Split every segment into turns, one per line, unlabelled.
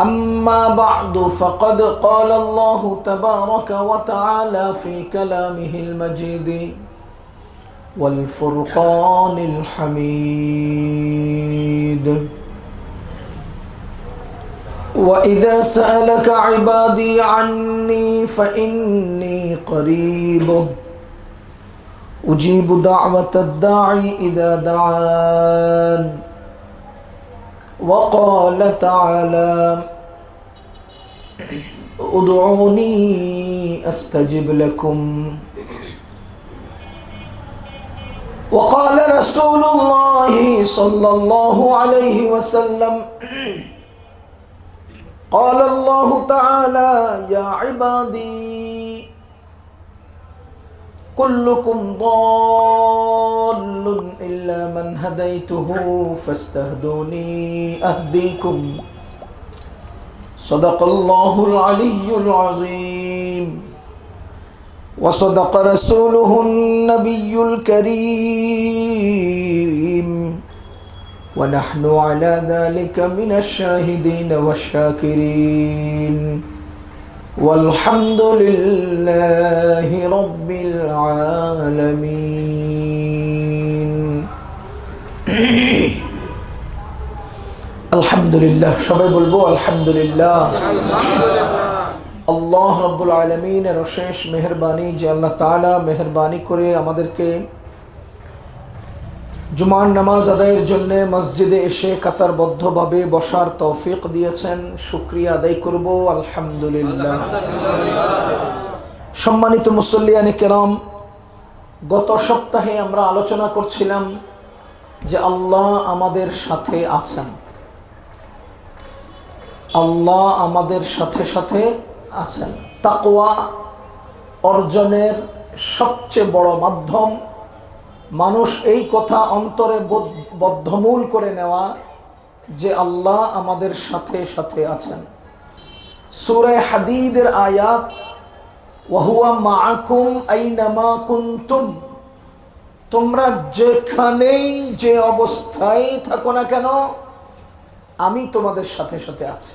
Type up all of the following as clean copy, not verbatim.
أما بعد فقد قال الله تبارك وتعالى في كلامه المجيد والفرقان الحميد وإذا سألك عبادي عني فإني قريب أجيب دعوة الداعي إذا دعان وقال تعالى ادعوني أستجب لكم وقال رسول الله صلى الله عليه وسلم قال الله تعالى يا عبادي كلكم ضال إلا من هديته فاستهدوني أهديكم صدق الله العلي العظيم وصدق رسوله النبي الكريم ونحن على ذلك من الشاهدين والشاكرين والحمد لله رب العالمين الحمد لله সবাই বলবো আলহামদুলিল্লাহ আল্লাহ রাব্বুল আলামিনের অশেষ মেহেরবানি যে আল্লাহ তাআলা মেহেরবানি করে আমাদেরকে জুমার নামাজ আদায়ের জন্য মসজিদে এসে কাতারবদ্ধভাবে বসার তৌফিক দিয়েছেন। শুকরিয়া আদায় করব আলহামদুলিল্লাহ। সম্মানিত মুসল্লিয়ানে কেরাম, গত সপ্তাহে আমরা আলোচনা করছিলাম যে আল্লাহ আমাদের সাথে আছেন, আল্লাহ আমাদের সাথে সাথে আছেন। তাকওয়া অর্জনের সবচেয়ে বড় মাধ্যম মানুষ এই কথা অন্তরে বদ্ধমূল করে নেওয়া যে আল্লাহ আমাদের সাথে সাথে আছেন। সূরা হাদীদের আয়াত ওয়াহুয়া মাআকুম আইনামা কুনতুম, তোমরা যেখানেই যে অবস্থায় থাকো না কেন আমি তোমাদের সাথে সাথে আছি।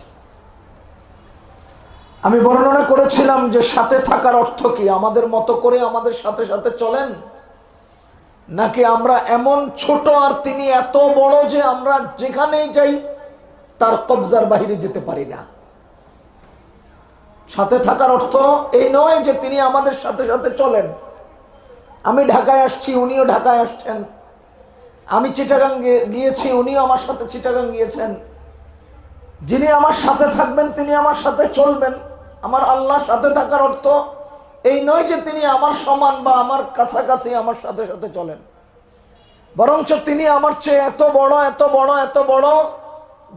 আমি বর্ণনা করেছিলাম যে সাথে থাকার অর্থ কি, আমাদের মতো করে আমাদের সাথে সাথে চলেন, নাকি আমরা এমন ছোট আর তিনি এত বড় যে আমরা যেখানেই যাই তার কবজার বাইরে যেতে পারি না। সাথে থাকার অর্থ এই নয় যে তিনি আমাদের সাথে সাথে চলেন। আমি ঢাকায় আসছি, উনিও ঢাকায় আসছেন। আমি চিটাগাং গিয়েছি, উনিও আমার সাথে চিটাগাং গিয়েছেন। যিনি আমার সাথে থাকবেন তিনি আমার সাথে চলবেন। আমার আল্লাহর সাথে থাকার অর্থ এই নয় যে তিনি আমার সমান বা আমার কাছাকাছি আমার সাথে সাথে চলেন, বরঞ্চ তিনি আমার চেয়ে এত বড় এত বড় এত বড়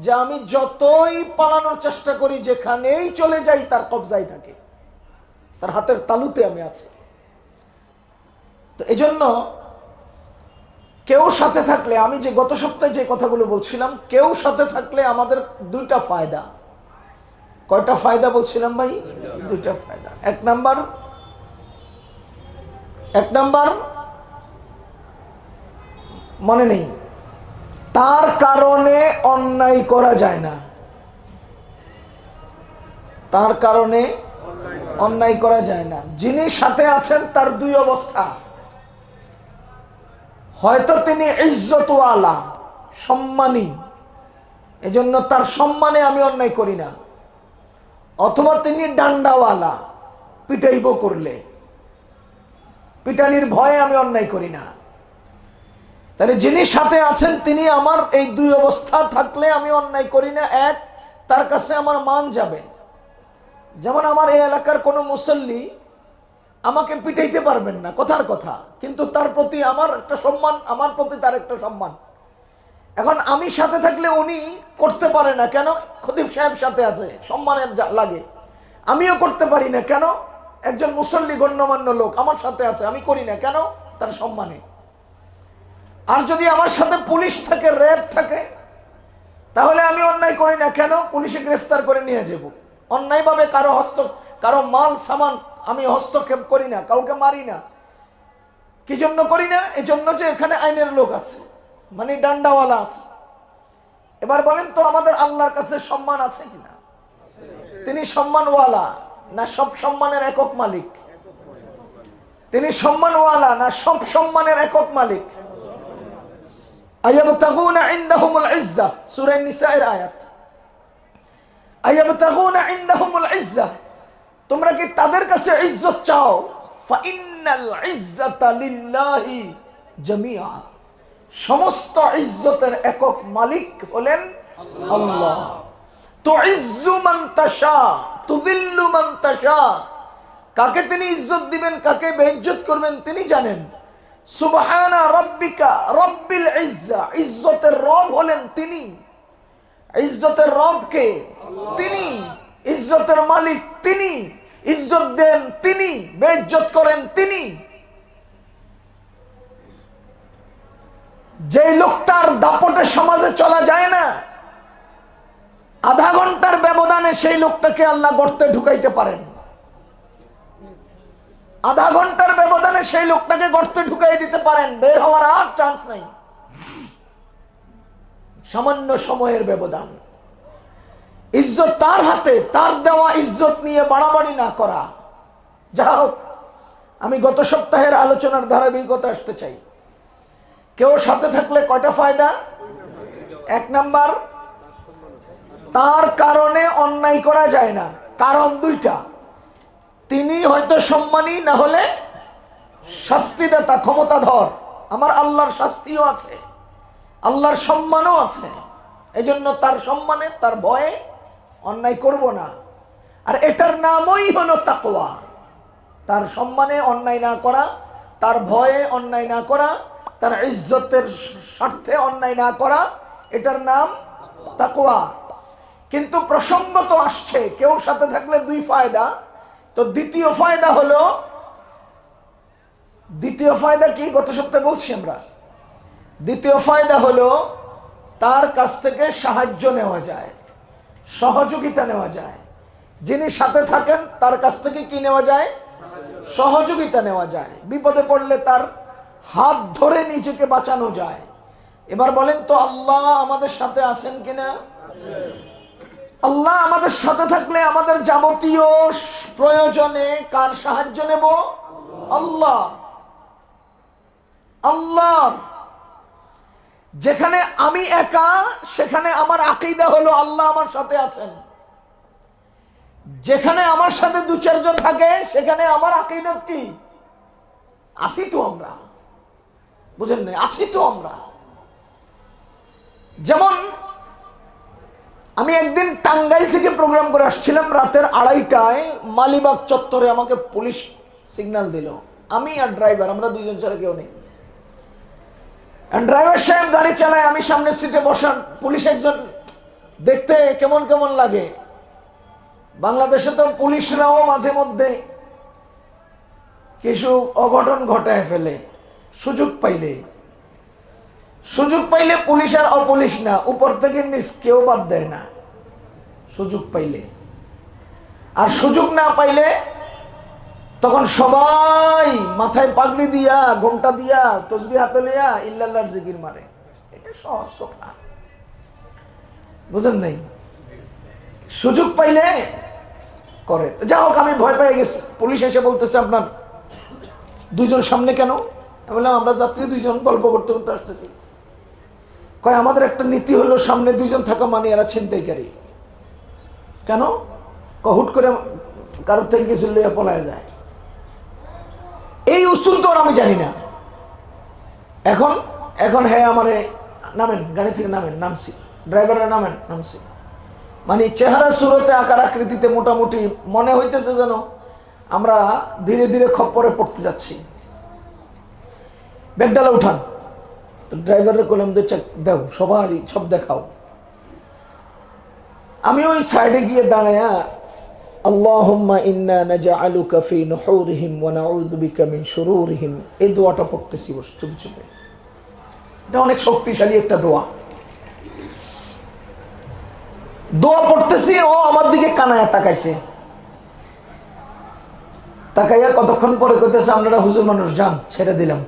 যে আমি যতই পালানোর চেষ্টা করি যেখানেই চলে যাই তার কবজায় থাকে, তার হাতের তালুতে আমি আছি। তো এজন্য কেউ সাথে থাকলে, আমি যে গত সপ্তাহে যে কথাগুলো বলছিলাম, কেউ সাথে থাকলে আমাদের দুইটা ফায়দা। কয়টা ফায়দা বলছিলাম ভাই? দুইটা ফায়দা। এক নাম্বার মনে নেই, তার কারণে অন্যায় করা যায় না। তার কারণে অন্যায় করা যায় না। যিনি সাথে আছেন তার দুই অবস্থা, হয়তো তিনি ইজ্জতওয়ালা, সম্মানী, এজন্য তার সম্মানে আমি অন্যায় করি না, অথবা তিনি ডান্ডাওয়ালা, পিটাইব করলে পিটানির ভয়ে আমি অন্যায় করি না। তাহলে যিনি সাথে আছেন তিনি আমার এই দুই অবস্থা থাকলে আমি অন্যায় করি না। এক, তার কাছে আমার মান যাবে। যেমন আমার এই এলাকার কোনো মুসল্লি আমাকে পিটাইতে পারবেন না, কথার কথা, কিন্তু তার প্রতি আমার একটা সম্মান, আমার প্রতি তার একটা সম্মান। এখন আমি সাথে থাকলে উনি করতে পারে না, কেন? খতিব সাহেব সাথে আছে, সম্মানের লাগে। আমিও করতে পারি না, কেন? একজন মুসল্লি গণ্যমান্য লোক আমার সাথে আছে, আমি করি না, কেন? তার সম্মানে। আর যদি আমার সাথে পুলিশ থাকে, র্যাব থাকে, তাহলে আমি অন্যায় করি না, কেন? পুলিশে গ্রেফতার করে নিয়ে যাব। অন্যায়ভাবে কারো মাল সামান আমি হস্তক্ষেপ করি না, কাউকে মারি না। কি জন্য করি না? এই জন্য যে এখানে আইনের লোক আছে, মানে ডান্ডাওয়ালা আছে। এবার বলেন তো আমাদের আল্লাহর কাছে সম্মান আছে কিনা? তিনি সম্মানওয়ালা না সব সম্মানের একক মালিক? তিনি সম্মানওয়ালা না সব সম্মানের একক মালিক? আয়াবতাগুনা ইনদাহুমুল ইজ্জাহ, সূরা নিসার আয়াত। আয়াবতাগুনা ইনদাহুমুল ইজ্জাহ, তোমরা কি তাদের কাছে ইজ্জত চাও? ফাইন্নাল ইজ্জাতা লিল্লাহি জামিআ, সমস্ত ইজ্জতের একক মালিক হলেন আল্লাহ। তুইজ্জু মান তাশা তুযিল্লু মান তাশা, কাকে তিনি ইজ্জত দিবেন কাকে বেইজ্জত করবেন তিনি জানেন। সুবহানা রাব্বিকা রাব্বিল ইজ্জা, ইজ্জতের রব হলেন তিনি। ইজ্জতের রব কে? তিনি। ইজ্জতের মালিক তিনি। ইজ্জত দেন তিনি, বেইজ্জত করেন তিনি। যে লোকটার দাপটে সমাজে চলা যায় না, আধা ঘন্টার ব্যবধানে সেই লোকটাকে আল্লাহ গর্তে ঢুকাইতে পারেন। আধা ঘন্টার ব্যবধানে সেই লোকটাকে গর্তে ঢুকাই দিতে পারেন, বের হওয়ার আর চান্স নাই। সামান্য সময়ের ব্যবধান। ইজ্জত তার হাতে, তার দেওয়া ইজ্জত নিয়ে বাড়াবাড়ি না করা। যাও, আমি গত সপ্তাহের আলোচনার ধারাবাহিকতা আসতে চাই। কেউ সাথে থাকলে কয়টা ফায়দা? এক নাম্বার, তার কারণে অন্যায় করা যায় না। কারণ দুইটা, তিনি হয়তো সম্মানী, না হলে শাস্তিদাতা, ক্ষমতাধর। আমার আল্লাহর শাস্তিও আছে, আল্লাহর সম্মানও আছে। এই জন্য তার সম্মানে, তার ভয়ে অন্যায় করব না। আর এটার নামই হলো তাকওয়া। তার সম্মানে অন্যায় না করা, তার ভয়ে অন্যায় না করা, তার ইজ্জতের স্বার্থে অন্যায় না করা, এটার নাম তাকওয়া। কিন্তু প্রসঙ্গত আসছে কেউ সাথে থাকলে দুই ফায়দা। তো দ্বিতীয় ফায়দা হলো, দ্বিতীয় ফায়দা কি গত সপ্তাহে বলছি আমরা। দ্বিতীয় ফায়দা হলো তার কাছ থেকে সাহায্য নেওয়া যায়, সহযোগিতা নেওয়া যায়। যিনি সাথে থাকেন তার কাছ থেকে কি নেওয়া যায়? সহযোগিতা নেওয়া যায়। বিপদে পড়লে তার হাত ধরে নিজেকে বাঁচানো যায়। এবার বলেন তো, আল্লাহ আমাদের সাথে আছেন কিনা? আল্লাহ আমাদের সাথে থাকলে আমাদের যাবতীয় প্রয়োজনে কার সাহায্য নেব? আল্লাহ। আল্লাহ। যেখানে আমি একা, সেখানে আমার আকীদা হলো আল্লাহ আমার সাথে আছেন। যেখানে আমার সাথে দু চারজন থাকে, সেখানে আমার আকীদা কি? আছি তো আমরা, বুঝেন না? আছি তো আমরা। যেমন আমি একদিন টাঙ্গাইল থেকে প্রোগ্রাম করে আসছিলাম, রাতের 2:30টায় মালিবাগ চত্বরে আমাকে পুলিশ সিগন্যাল দিল। আমি আর ড্রাইভার, আমরা দুইজন ছাড়া কেউ নেই। ড্রাইভার সাহেব গাড়ি চালায়, আমি সামনের সিটে বসান। পুলিশ একজন, দেখতে কেমন কেমন লাগে। বাংলাদেশে তো পুলিশরাও মাঝে মধ্যে কিছু অঘটন ঘটায় ফেলে। সুযোগ পাইলে পুলিশ আর অপুলিশ না, উপর থেকে নিচ কেউ বাদ দেয় না সুযোগ পাইলে। আর সুযোগ না পাইলে তখন সবাই মাথায় পাগড়ি দিয়া, ঘোমটা দিয়া, তসবিহ হাতে লিয়া ইল্লাল্লাহর জিকির মারে। এটা সহজ কথা, বুঝেন নাই? সুযোগ পাইলে করে। যা হোক, আমি ভয় পেয়ে গেছি। পুলিশ এসে বলতেছে, আপনার দুইজন সামনে কেন? আমি বললাম, আমরা যাত্রী দুইজন গল্প করতে করতে আসতেছি। কয়, আমাদের একটা নীতি হলো সামনে দুইজন থাকা মানে এরা ছিনতাইকারী। কেন? হুট করে কারোর থেকে কিছু লইয়া পলায় যায়। এই উসুল তো আমি জানি না। এখন হ্যাঁ, আমারে নামেন, গাড়ি থেকে নামেন। নামছি, ড্রাইভাররা নামেন, নামছি। মানে চেহারা সুরতে, আকার আকৃতিতে মোটামুটি মনে হইতেছে যেন আমরা ধীরে ধীরে খপ্পরে পড়তে যাচ্ছি। ব্যাগডালা উঠান। তো ড্রাইভারের কলম দিয়ে দাও, সবারই সব দেখাও। আমি ওই সাইডে গিয়ে দাঁড়ায়া, আল্লাহুম্মা ইন্না নাজআলুকা ফি নুহুরিহিম ওয়া নাউযু বিকা মিন শুরুরিহিম, এই দোয়াটা পড়তেছি চুপে চুপে। এটা অনেক শক্তিশালী একটা দোয়া। দোয়া পড়তেছি, ও আমার দিকে কানায়া তাকাইছে। তাকাইয়া কতক্ষণ পরে কইতেছে, আপনারা হুজুর মানুষ, যান, ছেড়ে দিলাম,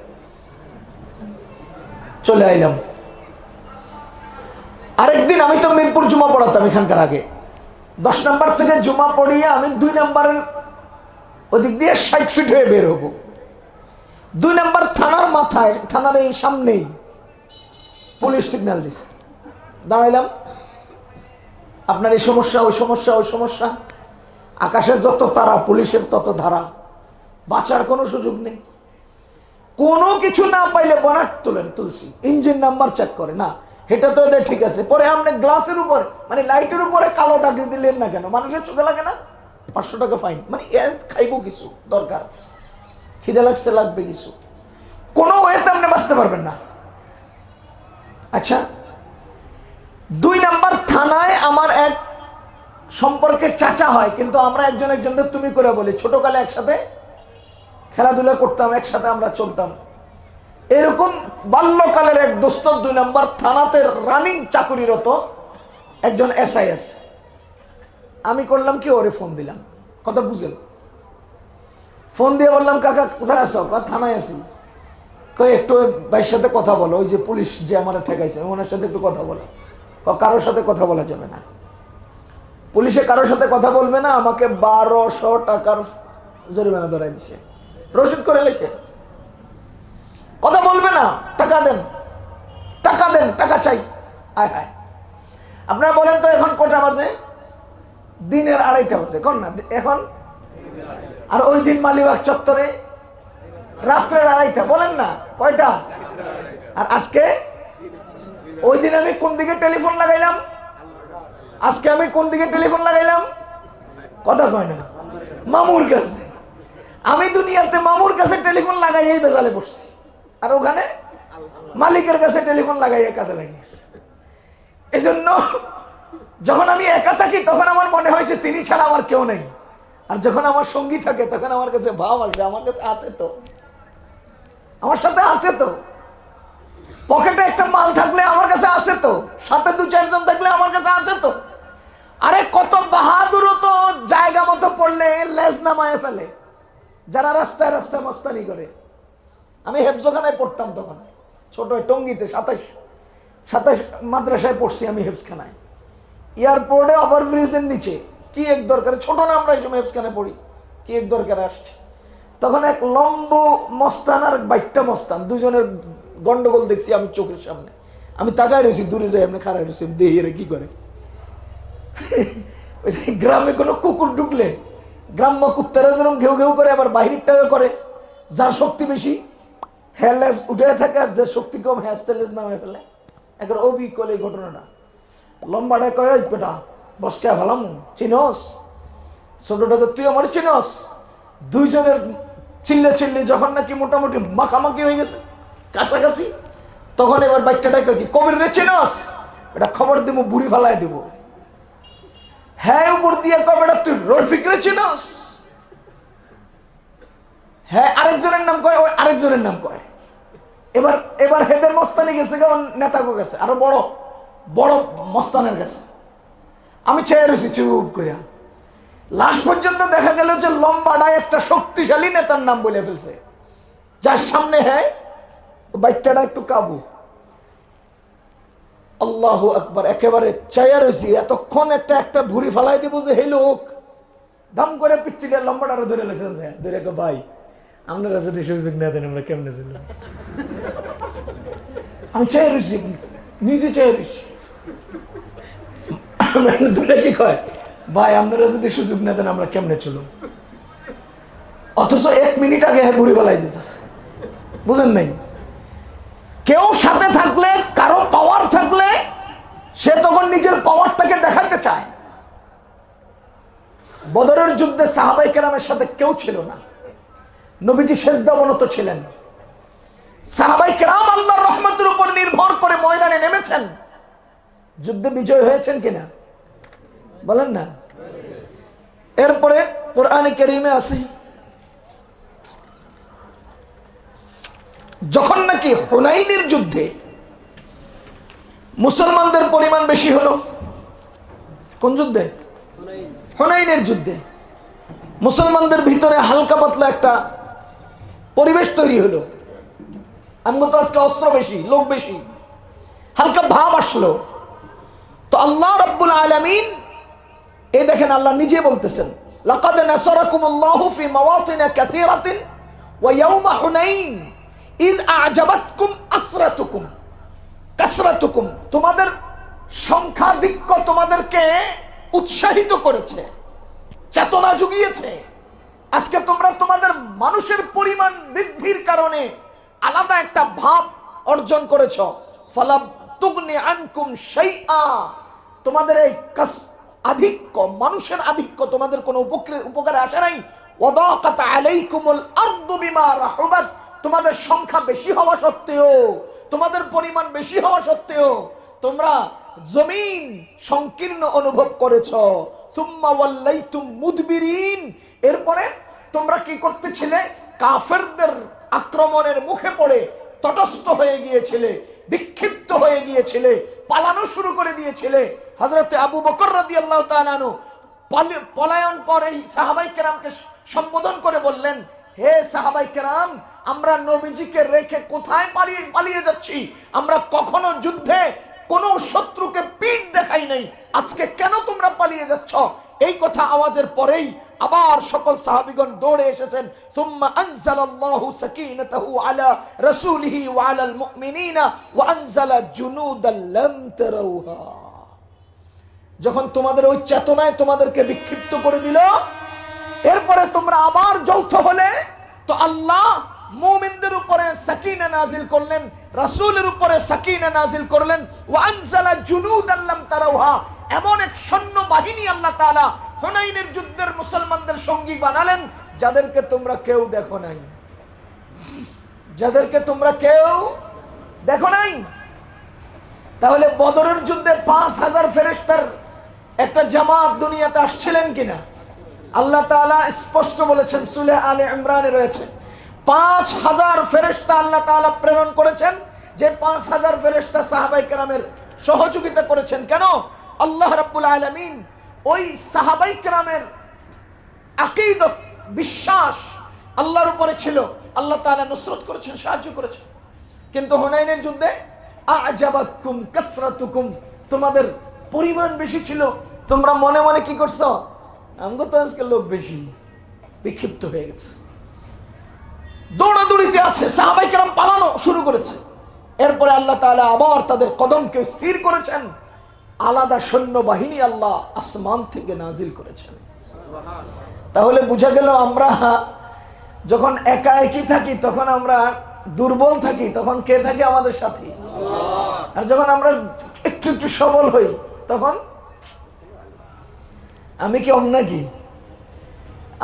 চলে আইলাম। আরেকদিন আমি তো মিরপুর জুমা পড়াতাম এখানকার আগে। 10 নম্বর থেকে জুমা পড়িয়ে আমি 2 নম্বরের ওদিক দিয়ে 60 ফিট হয়ে বের হব। 2 নম্বর থানার মাথায়, থানার এই সামনেই পুলিশ সিগন্যাল দিছে। দাঁড়াইলাম, আপনার এই সমস্যা, ওই সমস্যা, ওই সমস্যা। আকাশে যত তারা, পুলিশের তত ধারা, বাঁচার কোনো সুযোগ নেই। কোনো কিছু না পাইলে বনাট তুলছি, ইঞ্জিন নাম্বার চেক করে না, এটা তো ওদের ঠিক আছে। পরে আপনি গ্লাসের উপর মানে লাইটের উপরে কালো দাগ দিলেন না কেন? মানুষের চোখে লাগে না? 500 টাকা ফাইন। মানে খাইবো কিছু দরকার, খিদে লাগছে, লাগবে কিছু, কোনো ওয়েতে আপনি বাঁচতে পারবেন না। আচ্ছা, 2 নম্বর থানায় আমার এক সম্পর্কে চাচা হয়, কিন্তু আমরা একজন একজনকে তুমি করে বলি। ছোটকালে একসাথে খেলাধুলা করতাম, একসাথে আমরা চলতাম। এরকম বাল্যকালের এক দোস্ত 2 নম্বর থানাতে রানিং চাকুরিরত একজন এসআই আছে। আমি করলাম কি, ওরে ফোন দিলাম, কথা বুঝেন। ফোন দিয়ে বললাম, কাকা কোথায় আছো? থানায় আছি। কই একটু ভাইয়ের সাথে কথা বলো, ওই যে পুলিশ যে আমার ঠেকাইছে, ওনার সাথে একটু কথা বলো। কারোর সাথে কথা বলা যাবে না, পুলিশে কারোর সাথে কথা বলবে না। আমাকে 1200 টাকার জরিমানা ধরাই দিছে, রসিদ করে লেছে। কথা বলবে না, টাকা দেন, টাকা দেন, টাকা চাই। আয় হায়, আপনারা বলেন তো এখন কটা বাজে? দিনের 2:30 বাজে, কোন না এখন? আর ওই দিন মালিবাগ চত্বরে রাত্রের 2:30, বলেন না কয়টা? আর আজকে, ওই দিন আমি কোন দিকে টেলিফোন লাগাইলাম? আজকে আমি কোন দিকে টেলিফোন লাগাইলাম? কথা কয় না, মামুর কাছে। আমি দুনিয়াতে মামুর কাছে টেলিফোন লাগাইয়াই বেজালে বসছি, আর ওখানে মালিকের কাছে টেলিফোন লাগাইয়া কাজে লাগিয়েছি। এই জন্য যখন আমি একা থাকি তখন আমার মনে হয়েছে তিনি ছাড়া আমার কেউ নেই। আর যখন আমার সঙ্গী থাকে তখন আমার কাছে ভাব আসবে, আমার কাছে আছে তো, আমার সাথে আছে তো। পকেটে একটা মাল থাকলে আমার কাছে আছে তো, সাথে 2-4 জন থাকলে আমার কাছে আছে তো। আরে কত বাহাদুর তো জায়গা মতো পড়লে লেজ নামায় ফেলে, যারা রাস্তায় রাস্তায় মস্তানি করে। আমি হেফজখানায় পড়তাম তখন, ছোট টঙ্গিতে 27 মাদ্রাসায় পড়ছি আমি হেফজখানায়। এয়ারপোর্টে ওভারব্রিজের নিচে কি এক দরকারে, ছোট না আমরা এই সময় হেফজখানায় পড়ি, কি এক দরকারে আসছে। তখন এক লম্বু মস্তান আর বাইটটা মস্তান, দুজনের গন্ডগোল দেখছি আমি চোখের সামনে। আমি তাকায় রয়েছি, দূরে যাই এমনি খারাপ রয়েছি, দেখি এরা কি করে। গ্রামে কোনো কুকুর ঢুকলে গ্রাম্য কুত্তারা যেরকম ঘেউ ঘেউ করে, আবার বাহিরটাও করে। যার শক্তি বেশি হ্যাঁ লেজ উঠে থাকে, আর যে শক্তি কম হ্যাঁ লেজ নামে ফেলে। একবার অবিকল এই ঘটনাটা। লম্বাটা কয়, পেটা বসকে ভালাম চিনস, ছোটটাকে তুই আমার চিনস। দুইজনের চিল্লি যখন নাকি মোটামুটি মাখামাখি হয়ে গেছে, কাছাকাছি, তখন এবার বাচ্চাটা কি, কবির রে চিনস? এটা খবর দিব, বুড়ি ফালাই দিব। হ্যাঁ উপর দিয়ে কবেটা তুই রফিক রে চিনস? হ্যাঁ, আরেকজনের নাম কয়, ওই আরেকজনের নাম কয়। এবার হেদের মস্তানি গেছে নেতাকে গেছে, আরো বড় বড় মস্তানের কাছে। আমি চেয়ে রয়েছি চুপ করিয়া। লাস্ট পর্যন্ত দেখা গেল যে লম্বাটায় একটা শক্তিশালী নেতার নাম বলে ফেলছে, যার সামনে হ্যাঁ বাচ্চাটা একটু কাবু। আল্লাহু আকবার, একেবারে চাইয়া রয়েছি। এতক্ষণ একটা ভুড়ি ফালাই দিব যে হে লোক দাম করে পিচ্ছিটা লম্বাটা ধরে লেছেন, ধরে ভাই আপনারা যদি সুযোগ না দেন আমরা কেমনে ছিল। আমি চাই রয়েছি, নিজে চাই রয়েছি। দূরে কি কয়, ভাই আপনারা যদি সুযোগ না দেন আমরা কেমনে ছিল। অথচ 1 মিনিট আগে ভুড়ি ফালাই দিতেছে, বুঝেন নাই? কেউ সাথে থাকলে, কারো পাওয়ার থাকলে, সে তখন নিজের পাওয়ারটাকে দেখাতে চায়। বদরের যুদ্ধে সাহাবায়ে কেরামের সাথে কেউ ছিল না, নবীজি সেজদাবনত ছিলেন। সাহাবায়ে কেরাম আল্লাহর রহমতের উপর নির্ভর করে ময়দানে নেমেছেন, যুদ্ধে বিজয় হয়েছেন কিনা বলেন না? এরপরে কোরআনে কারীমে আছে, যখন নাকি হুনাইনের যুদ্ধে মুসলমানদের পরিমাণ বেশি হলো। কোন যুদ্ধে? হুনাইনের যুদ্ধে মুসলমানদের ভিতরে হালকা পাতলা একটা পরিবেশ তৈরি হলো। আমগো তো আজকে অস্ত্র বেশি, লোক বেশি, হালকা ভাব আসলো। তো আল্লাহ রাব্বুল আলামিন এই দেখেন আল্লাহ নিজে বলতেছেন, লাকাদ নাসারাকুমুল্লাহু ফি মাওয়াতিন কাসীরাতিন ওয়া ইয়াওমা হুনাইন ইয আ'জাবাতকুম কাসরাতুকুম, তোমাদের সংখ্যাধিক্য তোমাদেরকে উৎসাহিত করেছে, চেতনা জুগিয়েছে। আজকে তোমরা তোমাদের মানুষের পরিমাণ বৃদ্ধির কারণে আলাদা একটা ভাব অর্জন করেছ। ফালাম তুগনি আনকুম শাইআ, তোমাদের এই আধিক্য, মানুষের আধিক্য তোমাদের কোনো উপকারে আসে নাই। ওয়াদাকাত আলাইকুমুল আরদু বিমা রাহুবাত, তোমাদের সংখ্যা বেশি হওয়া সত্ত্বেও, তোমাদের পরিমাণ বেশি হওয়া সত্ত্বেও তোমরা জমিন সংকীর্ণ অনুভব করেছ। সুম্মা ওয়াল্লাইতুম মুদবিরিন, এরপরে তোমরা কি করতেছিলে? কাফেরদের আক্রমণের মুখে পড়ে তটস্থ হয়ে গিয়েছিলে, বিক্ষিপ্ত হয়ে গিয়েছিলে, পালানো শুরু করে দিয়েছিলে। হযরত আবু বকর রাদিয়াল্লাহু তাআলা আনহু পলায়ন পর এই সাহাবায়ে কেরামকে সম্বোধন করে বললেন, হে সাহাবায়ে কেরাম, আমরা নবীজিকে রেখে কোথায় পালিয়ে যাচ্ছি? আমরা কখনো যুদ্ধে কোনো শত্রুকে পিঠ দেখাই নাই, আজকে কেন তোমরা পালিয়ে যাচ্ছ? এই কথা আওয়াজের পরেই আবার সকল সাহাবীগণ দৌড়ে এসেছেন। সুম্মা আনজালাল্লাহু সাকিনাতাহু আলা রাসূলিহি ওয়া আলাল মুমিনিনা ওয়া আনজালা জুনুদাল লাম তারাউহা। যখন তোমাদের ওই চেতনায় তোমাদেরকে বিক্ষিপ্ত করে দিল, এরপরে তোমরা আবার যৌথ হলে, তো আল্লাহ মুমিনদের উপরে সাকিনা নাজিল করলেন, রাসূলের উপরে সাকিনা নাজিল করলেন। ওয়া আনজালা জুনুদাল লাম তারাউহা, এমন এক সৈন্য বাহিনী আল্লাহ তাআলা হুনাইনের যুদ্ধের মুসলমানদের সঙ্গী বানালেন, যাদেরকে তোমরা কেউ দেখো নাই, যাদেরকে তোমরা কেউ দেখো নাই। তাহলে বদরের যুদ্ধে 5000 ফেরেশতার একটা জামাত দুনিয়াতে আসছিলেন কিনা? আল্লাহ তাআলা স্পষ্ট বলেছেন, সূরা আলে ইমরানে রয়েছে 5000 ফেরেশতা আল্লাহ তাআলা প্রেরণ করেছেন, যে 5000 ফেরেশতা সাহাবায়ে কেরামের সহযোগিতা করেছেন। কেন? আল্লাহ রাব্বুল আলামিন ওই সাহাবায়ে কেরামের আকীদত, বিশ্বাস আল্লাহর উপরে ছিল, আল্লাহ তাআলা নুসরত করেছেন, সাহায্য করেছেন। কিন্তু হুনাইনের যুদ্ধে আ'জাবাতকুম কাসরাতুকুম, তোমাদের পরিমাণ বেশি ছিল, তোমরা মনে মনে কি করছো? আমগো তো আজকে লোক বেশি, বিক্ষিপ্ত হয়ে গেছে, দৌড়াদৌড়িতে আছে, সাহাবায়ে কেরাম পালানো শুরু করেছে। এরপরে আল্লাহ তাআলা আবার তাদের কদমকে স্থির করেছেন, আলাদা সৈন্য বাহিনী আল্লাহ আসমান থেকে নাজিল করেছেন। তাহলে বুঝা গেল, আমরা যখন একা একই থাকি তখন আমরা দুর্বল থাকি, তখন কে থাকে আমাদের সাথে? আর যখন আমরা একটু একটু সবল হই তখন আমি কম নাকি?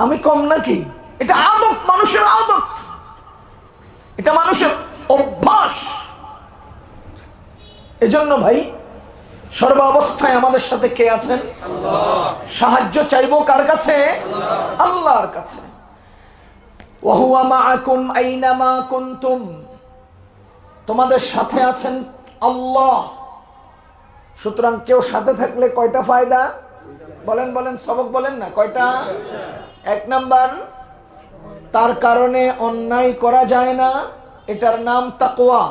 আমি কম নাকি? এটা আদত, মানুষের আদত, এটা মানুষের অভ্যাস। এজন্য ভাই, সর্বাবস্থায় আমাদের সাথে কে আছেন? সাহায্য চাইবো কার কাছে? আল্লাহর কাছে। ওয়া হুয়া মাআকুম আইনামা কুনতুম, তোমাদের সাথে আছেন আল্লাহ। সুতরাং কেউ সাথে থাকলে কয়টা ফায়দা? বলেন বলেন, সবক বলেন না, কয়টা? 1 নাম্বার, তার কারণে অন্যায় করা যায় না, এটার নাম তাকওয়া।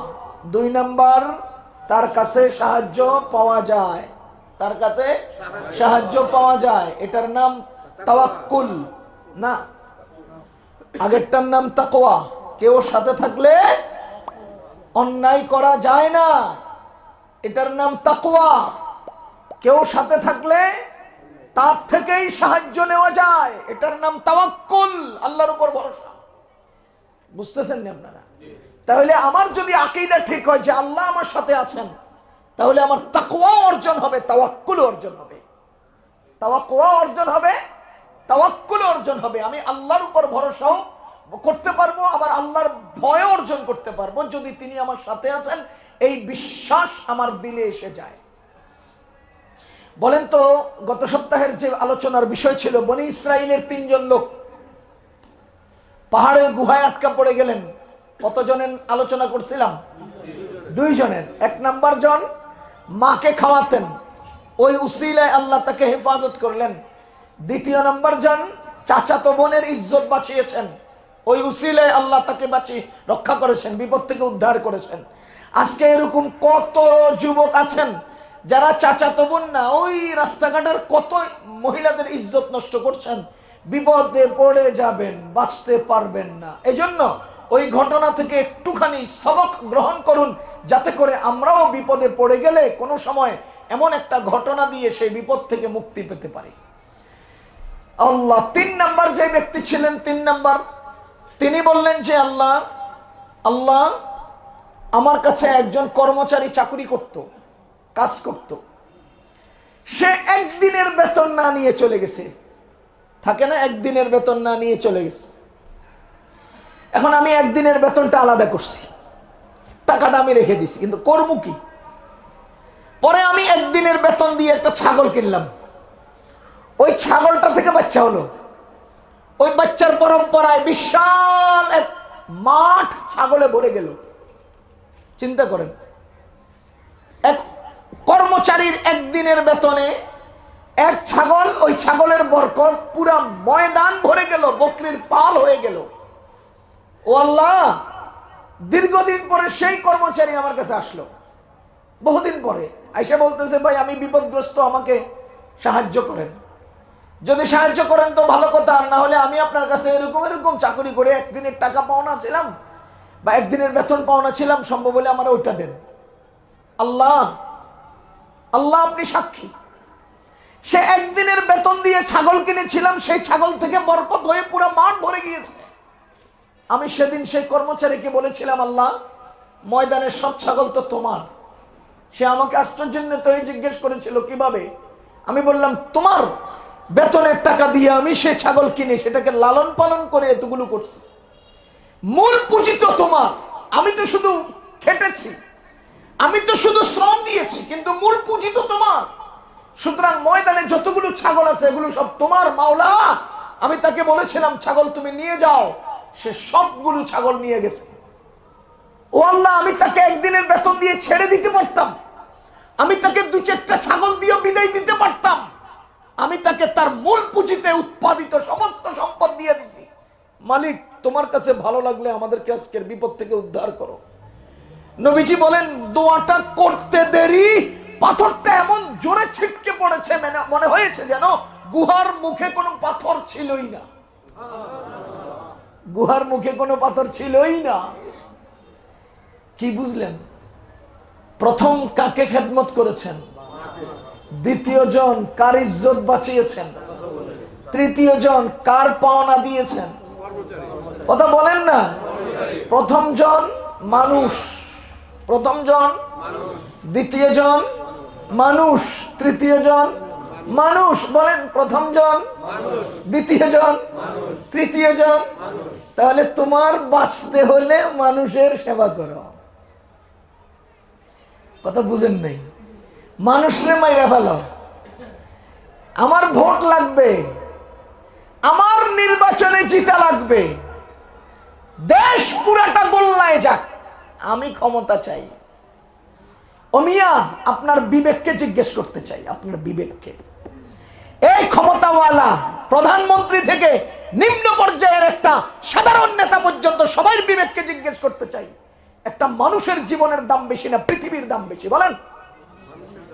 2 নাম্বার, তার কাছে সাহায্য পাওয়া যায়, তার কাছে সাহায্য পাওয়া যায়, এটার নাম তাওয়াক্কুল। না, আগেরটার নাম তাকওয়া। কেউ সাথে থাকলে অন্যায় করা যায় না, এটার নাম তাকওয়া। কেউ সাথে থাকলে তার থেকেই সাহায্য নেওয়া যায়, এটার নাম তাওয়াক্কুল, আল্লাহর উপর ভরসা। বুঝতেছেন না আপনারা? তাহলে আমার যদি আকীদা ঠিক হয় যে আল্লাহ আমার সাথে আছেন, তাহলে আমার তাকওয়া অর্জন হবে, তাওয়াক্কুল অর্জন হবে, তাওয়াক্কুয়া অর্জন হবে, তাওয়াক্কুল অর্জন হবে। আমি আল্লাহর উপর ভরসাও করতে পারবো, আবার আল্লাহর ভয় অর্জন করতে পারবো যদি তিনি আমার সাথে আছেন, এই বিশ্বাস আমার দিলে এসে যায়। বলেন তো, গত সপ্তাহের যে আলোচনার বিষয় ছিল, বনি ইসরাইলের 3 জন লোক পাহাড়ের গুহায় আটকা পড়ে গেলেন। কতজনের আলোচনা করছিলাম? 2 জনের। 1 নাম্বার জন মাকে খাওয়াতেন, ওই উসিলায় আল্লাহ তাকে হেফাজত করলেন। 2 নাম্বার জন চাচাতো বোনের ইজ্জত বাঁচিয়েছেন, ওই উসিলায় আল্লাহ তাকে রক্ষা করেছেন, বিপদ থেকে উদ্ধার করেছেন। আজকে এরকম কত যুবক আছেন যারা চাচাতো বোন না, ওই রাস্তাঘাটের কত মহিলাদের ইজ্জত নষ্ট করছেন, বিপদে পড়ে যাবেন, বাঁচতে পারবেন না। এজন্য ওই ঘটনা থেকে একটুখানি সবক গ্রহণ করুন, যাতে করে আমরাও বিপদে পড়ে গেলে কোনো সময় এমন একটা ঘটনা দিয়ে সেই বিপদ থেকে মুক্তি পেতে পারি। আল্লাহ 3 নাম্বার যে ব্যক্তি ছিলেন, 3 নাম্বার, তিনি বললেন যে আল্লাহ আল্লাহ আমার কাছে একজন কর্মচারী চাকরি করত, কাজ করত, সে একদিনের বেতন না নিয়ে চলে গেছে। থাকে না, একদিনের বেতন না নিয়ে চলে গেছে। এখন আমি একদিনের বেতনটা আলাদা করছি, টাকাটা আমি রেখে দিছি, কিন্তু কর্ম কি? পরে আমি একদিনের বেতন দিয়ে একটা ছাগল কিনলাম, ওই ছাগলটা থেকে বাচ্চা হলো, ওই বাচ্চার পরম্পরায় বিশাল এক মাঠ ছাগলে ভরে গেল। চিন্তা করেন, এক কর্মচারীর একদিনের বেতনে এক ছাগল, ওই ছাগলের বরকত পুরা ময়দান ভরে গেল, বকরির পাল হয়ে গেল। ও আল্লাহ, দীর্ঘদিন পরে সেই কর্মচারী আমার কাছে আসলো, বহুদিন পরে আইসা বলতেছে, ভাই আমি বিপদগ্রস্ত, আমাকে সাহায্য করেন। যদি সাহায্য করেন তো ভালো কথা, আর না হলে আমি আপনার কাছে এরকম এরকম চাকরি করে একদিনের টাকা পাওনা ছিলাম বা একদিনের বেতন পাওনা ছিলাম, সম্ভব হলে আমার ওইটা দেন। আল্লাহ আল্লাহ আপনি সাক্ষী, সে একদিনের বেতন দিয়ে ছাগল কিনেছিলাম, সেই ছাগল থেকে বরকত হয়ে পুরো মাঠ ভরে গিয়েছে। আমি সেদিন সেই কর্মচারীকে বলেছিলাম, আল্লাহ ময়দানের সব ছাগল তো তোমার। সে আমাকে আশ্চর্যান্বিত হয়ে জিজ্ঞেস করেছিল কিভাবে? আমি বললাম, তোমার বেতনের টাকা দিয়ে আমি সেই ছাগল কিনে সেটাকে লালন পালন করে এতগুলো করছি, মূল পুঁজি তো তোমার। আমি তো শুধু খেটেছি, আমি তো শুধু শ্রম দিয়েছি, কিন্তু মূল পুঁজি তো তোমার। সুতরাং ময়দানে যতগুলো ছাগল আছে এগুলো সব তোমার মাওলা। আমি তাকে বলেছিলাম, ছাগল তুমি নিয়ে যাও, সে সবগুলো ছাগল নিয়ে গেছে। ও আল্লাহ, আমি তাকে একদিনের বেতন দিয়ে ছেড়ে দিতে পারতাম, আমি তাকে 2-4টা ছাগল দিয়ে বিদায় দিতে পারতাম, আমি তাকে তার মূল পুঁজিতে উৎপাদিত সমস্ত সম্পদ দিয়ে দিছি। মালিক, তোমার কাছে ভালো লাগলে আমাদেরকে আজকের বিপদ থেকে উদ্ধার করো। নবীজি বলেন, দোয়াটা করতে দেরি, পাথরটা এমন জোরে ছিটকে পড়েছে, মনে হয়েছে যেন গুহার মুখে কোনো পাথর ছিলই না। গুহার মুখে কোনো পাথর ছিলই না। কি বুঝলেন? প্রথম কাকে খেদমত করেছেন? দ্বিতীয় জন কার ইজ্জত বাঁচিয়েছেন? তৃতীয় জন কার পাওনা দিয়েছেন? কথা বলেন না। প্রথম জন মানুষ, প্রথম জন, দ্বিতীয় জন মানুষ, তৃতীয় জন মানুষ। বলেন, প্রথম জন, দ্বিতীয় জন, তৃতীয় জন। তাহলে তোমার বাঁচতে হলে মানুষের সেবা করো। কথা বুঝেন নাই? মানুষরে মাইরা ফেলো। আমার ভোট লাগবে, আমার নির্বাচনে জিতা লাগবে, দেশ পুরাটা গোল্লায় যাক, আমি ক্ষমতা চাই। ও মিয়া, আপনার বিবেককে জিজ্ঞেস করতে চাই, আপনার বিবেককে। এই ক্ষমতাওয়ালা প্রধানমন্ত্রী থেকে নিম্ন পর্যায়ের একটা সাধারণ নেতা পর্যন্ত সবাই বিবেককে জিজ্ঞেস করতে চাই, একটা মানুষের জীবনের দাম বেশি না পৃথিবীর দাম বেশি? বলেন,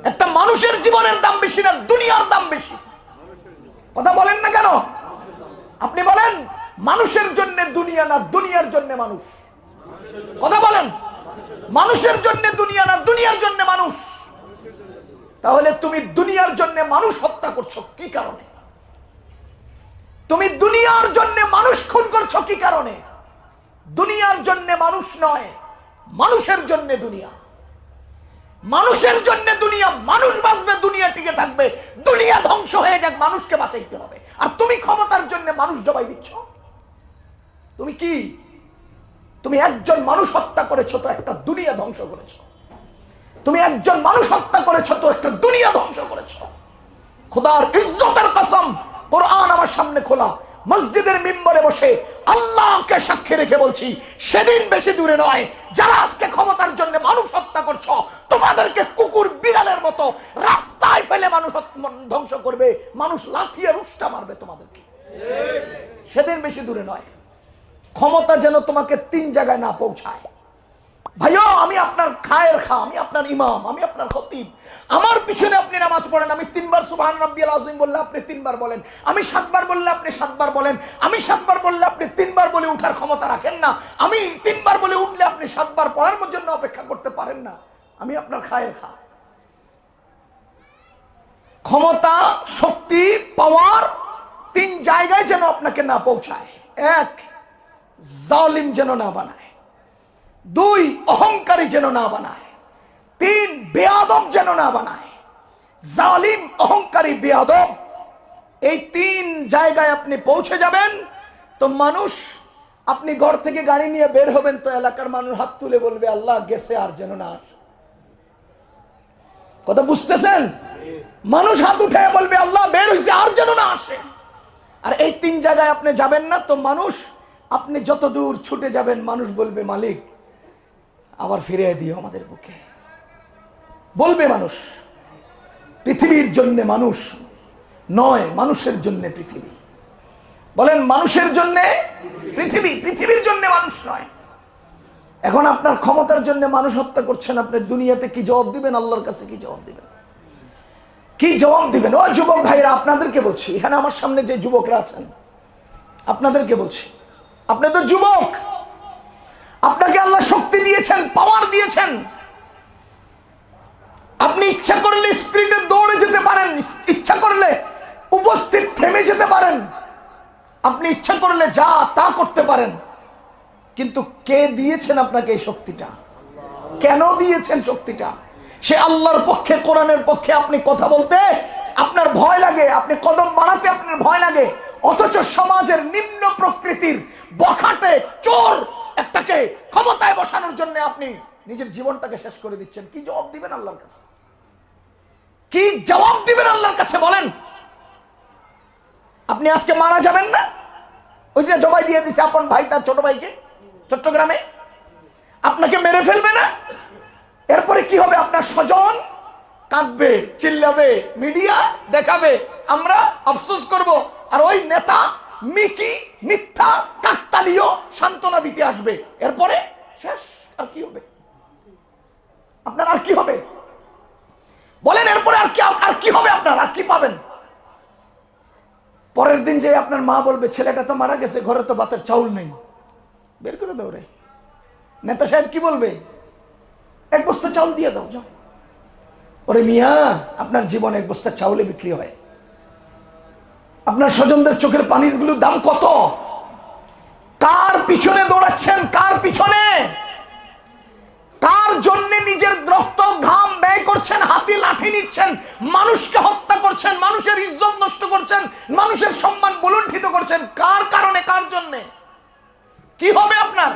একটা মানুষের জীবনের দাম বেশি না দুনিয়ার দাম বেশি? কথা বলেন না কেন? আপনি বলেন, মানুষের জন্য দুনিয়া না দুনিয়ার জন্য মানুষ? কথা বলেন, মানুষের জন্য দুনিয়া না দুনিয়ার জন্য মানুষ? তাহলে তুমি দুনিয়ার জন্য মানুষ হত্যা করছো কি কারণে? তুমি দুনিয়ার জন্য মানুষ খুন করছো কি কারণে? দুনিয়ার জন্য মানুষ নয়, মানুষের জন্য দুনিয়া। মানুষের জন্য দুনিয়া, মানুষ বাঁচবে, দুনিয়া টিকে থাকবে। দুনিয়া ধ্বংস হয়ে যাক, মানুষকে বাঁচাইতে হবে। আর তুমি ক্ষমতার জন্য মানুষ জবাই দিচ্ছ। তুমি কি? তুমি একজন মানুষ হত্যা করেছো তো একটা দুনিয়া ধ্বংস করেছো। তুমি একজন মানুষ হত্যা করেছো তো একটা দুনিয়া ধ্বংস করেছো। খোদার ইজ্জতের কসম, কোরআন আমার সামনে খোলা, মসজিদের মিম্বরে বসে আল্লাহকে সাক্ষী রেখে বলছি, সেদিন বেশি দূরে নয়, যারা আজকে ক্ষমতার জন্য মানুষ হত্যা করছো, তোমাদেরকে কুকুর বিড়ালের মতো রাস্তায় ফেলে মানুষ ধ্বংস করবে, মানুষ লাথিয়ে রুষ্টা মারবে তোমাদেরকে। সেদিন বেশি দূরে নয়। ক্ষমতা যেন তোমাকে 3 জায়গায় না পৌঁছায়। ভাইও আমি আপনার খায়ের খা, আমি আপনার ইমাম, আমি আপনার খতিব, আমার পিছনে আপনি নামাজ পড়েন, আমি 3 বার সুবহান রাব্বিয়াল আযীম বললে আপনি 3 বার বলেন, আমি 7 বার বললে আপনি 7 বার বলেন, আমি 7 বার বললে আপনি 3 বার বলে উঠার ক্ষমতা রাখেন না, আমি 3 বার বলে উঠলে আপনি 7 বার পড়ার জন্য অপেক্ষা করতে পারেন না, আমি আপনার খায়ের খা। ক্ষমতা, শক্তি, পাওয়ার 3 জায়গায় যেন আপনাকে না পৌঁছায়। 1, জালিম যেন না বানায়। 2, অহংকারী যেন না বানায়। 3, বেয়াদব যেন না বানায়। জালিম, অহংকারী, বেয়াদব, এই 3 জায়গায় আপনি পৌঁছে যাবেন তো মানুষ, আপনি ঘর থেকে গাড়ি নিয়ে বের হবেন তো এলাকার মানুষ হাত তুলে বলবে আল্লাহ গেছে আর যেন না আসে। কথা বুঝতেছেন? মানুষ হাত উঠে বলবে আল্লাহ বের হইছে আর যেন না আসে। আর এই 3 জায়গায় আপনি যাবেন না তো মানুষ, আপনি যত দূর ছুটে যাবেন মানুষ বলবে মালিক আবার ফিরিয়ে দিও আমাদের বুকে। বলবে মানুষ। পৃথিবীর জন্য মানুষ নয়, মানুষের জন্য পৃথিবী। বলেন মানুষের জন্য পৃথিবী, পৃথিবীর জন্য মানুষ নয়। এখন আপনার ক্ষমতার জন্য মানুষ হত্যা করছেন, আপনি দুনিয়াতে কি জবাব দিবেন? আল্লাহর কাছে কি জবাব দিবেন? কি জবাব দিবেন? ও যুবক ভাইরা, আপনাদেরকে বলছি, এখানে আমার সামনে যে যুবকরা আছেন আপনাদেরকে বলছি, আপনি তো যুবক, আপনাকে আল্লাহ শক্তি দিয়েছেন, পাওয়ার দিয়েছেন, আপনি ইচ্ছা করলে স্পিডে দৌড়ে যেতে পারেন, ইচ্ছা করলে উপস্থিত থেমে যেতে পারেন, আপনি ইচ্ছা করলে যা তা করতে পারেন, কিন্তু কে দিয়েছেন আপনাকে এই শক্তিটা? কেন দিয়েছেন শক্তিটা? সে আল্লাহর পক্ষে, কোরআনের পক্ষে আপনি কথা বলতে আপনার ভয় লাগে, আপনি কদম বাড়াতে আপনার ভয় লাগে, অথচ সমাজের নিম্ন প্রকৃতির বখাটে চোর একটাকে ক্ষমতায় বসানোর জন্য আপনি নিজের জীবনটাকে শেষ করে দিচ্ছেন। কি জবাব দিবেন আল্লাহর কাছে? কি জবাব দিবেন আল্লাহর কাছে বলেন? আপনি আজকে মারা যাবেন না? ওই যে জবাই দিয়ে দিছে আপন ভাই তার ছোট ভাইকে চট্টগ্রামে, আপনাকে মেরে ফেলবে না? এরপরে কি হবে? আপনার স্বজন কাঁদবে, চিল্লাবে, মিডিয়া দেখাবে, আমরা আফসোস করব, আর ওই নেতা মিকি মিথ্যা কাকতালীয় সান্ত্বনা দিতে আসবে। এরপরে শেষ। আর কি হবে আপনার? আর কি হবে বলেন? এরপরে আর কি হবে আপনার? আর কি পাবেন? পরের দিন যে আপনার মা বলবে ছেলেটা তো মারা গেছে, ঘরে তো ভাতের চাউল নেই, বের করে দাও রে। নেতা সাহেব কি বলবে? 1 বস্তা চাউল দিয়ে দাও, যাও। ওরে মিয়া, আপনার জীবন 1 বস্তা চাউলে বিক্রি হয়। আপনার স্বজনদের চোখের পানির গুলোর দাম কত? কার পিছনে দৌড়াচ্ছেন? কার পিছনে? কার জন্য নিজের রক্ত ঘাম ব্যয় করছেন, হাতি লাঠি নিচ্ছেন, মানুষকে হত্যা করছেন, মানুষের ইজ্জত নষ্ট করছেন, মানুষের সম্মান বুলুণ্ঠিত করছেন? কার কারণে? কার জন্য? কি হবে আপনার?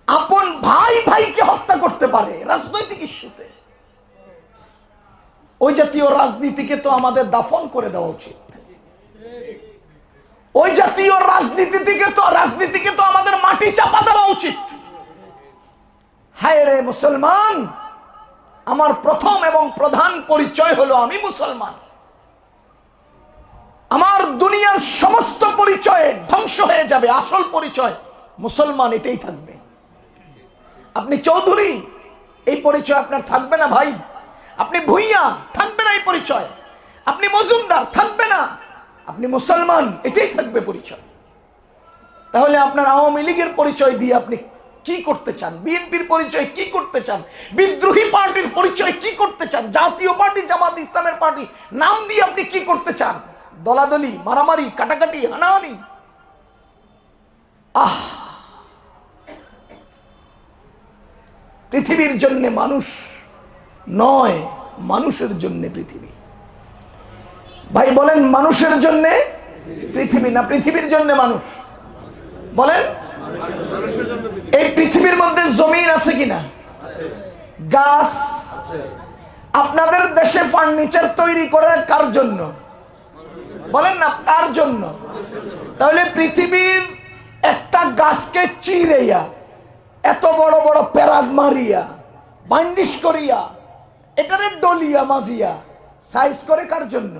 আপন ভাই ভাইকে হত্যা করতে পারে রাজনৈতিক ইস্যুতে। ওই জাতীয় রাজনীতিকে তো আমাদের দাফন করে দেওয়া উচিত। ওই জাতীয় রাজনীতিকে তো আমাদের মাটি চাপা দেওয়া উচিত। হায় রে মুসলমান, আমার প্রথম এবং প্রধান পরিচয় হলো আমি মুসলমান। আমার দুনিয়ার সমস্ত পরিচয় ধ্বংস হয়ে যাবে, আসল পরিচয় মুসলমান, এটাই থাকবে। আপনি চৌধুরী, এই পরিচয় আপনার থাকবে না ভাই। আপনি ভুইয়া, থাকবে না এই পরিচয়। আপনি মজুমদার, থাকবে না। আপনি মুসলমান, এটাই থাকবে পরিচয়। তাহলে আপনার আওয়ামী লীগের পরিচয় দিয়ে আপনি কি করতে চান? বিএনপির পরিচয় কি করতে চান? বিদ্রোহী পার্টির পরিচয় কি করতে চান? জাতীয় পার্টি, জামাত ইসলামের পার্টি নাম দিয়ে আপনি কি করতে চান? দলাদলি, মারামারি, কাটাকাটি, হানাহানি। পৃথিবীর জন্য মানুষ নয়, মানুষের জন্য পৃথিবী। ভাই বলেন, মানুষের জন্য পৃথিবী না পৃথিবীর জন্য মানুষ? বলেন, এই পৃথিবীর মধ্যে জমিন আছে কিনা? গাছ। আপনাদের দেশে ফার্নিচার তৈরি করে কার জন্য? বলেন না, কার জন্য? তাহলে পৃথিবীর একটা গাছকে চিড়াইয়া, এত বড় বড় প্যারাগ মারিয়া, বান্ডিশ করিয়া, এটারে ডলিয়া মাজিয়া সাইজ করে কার জন্য?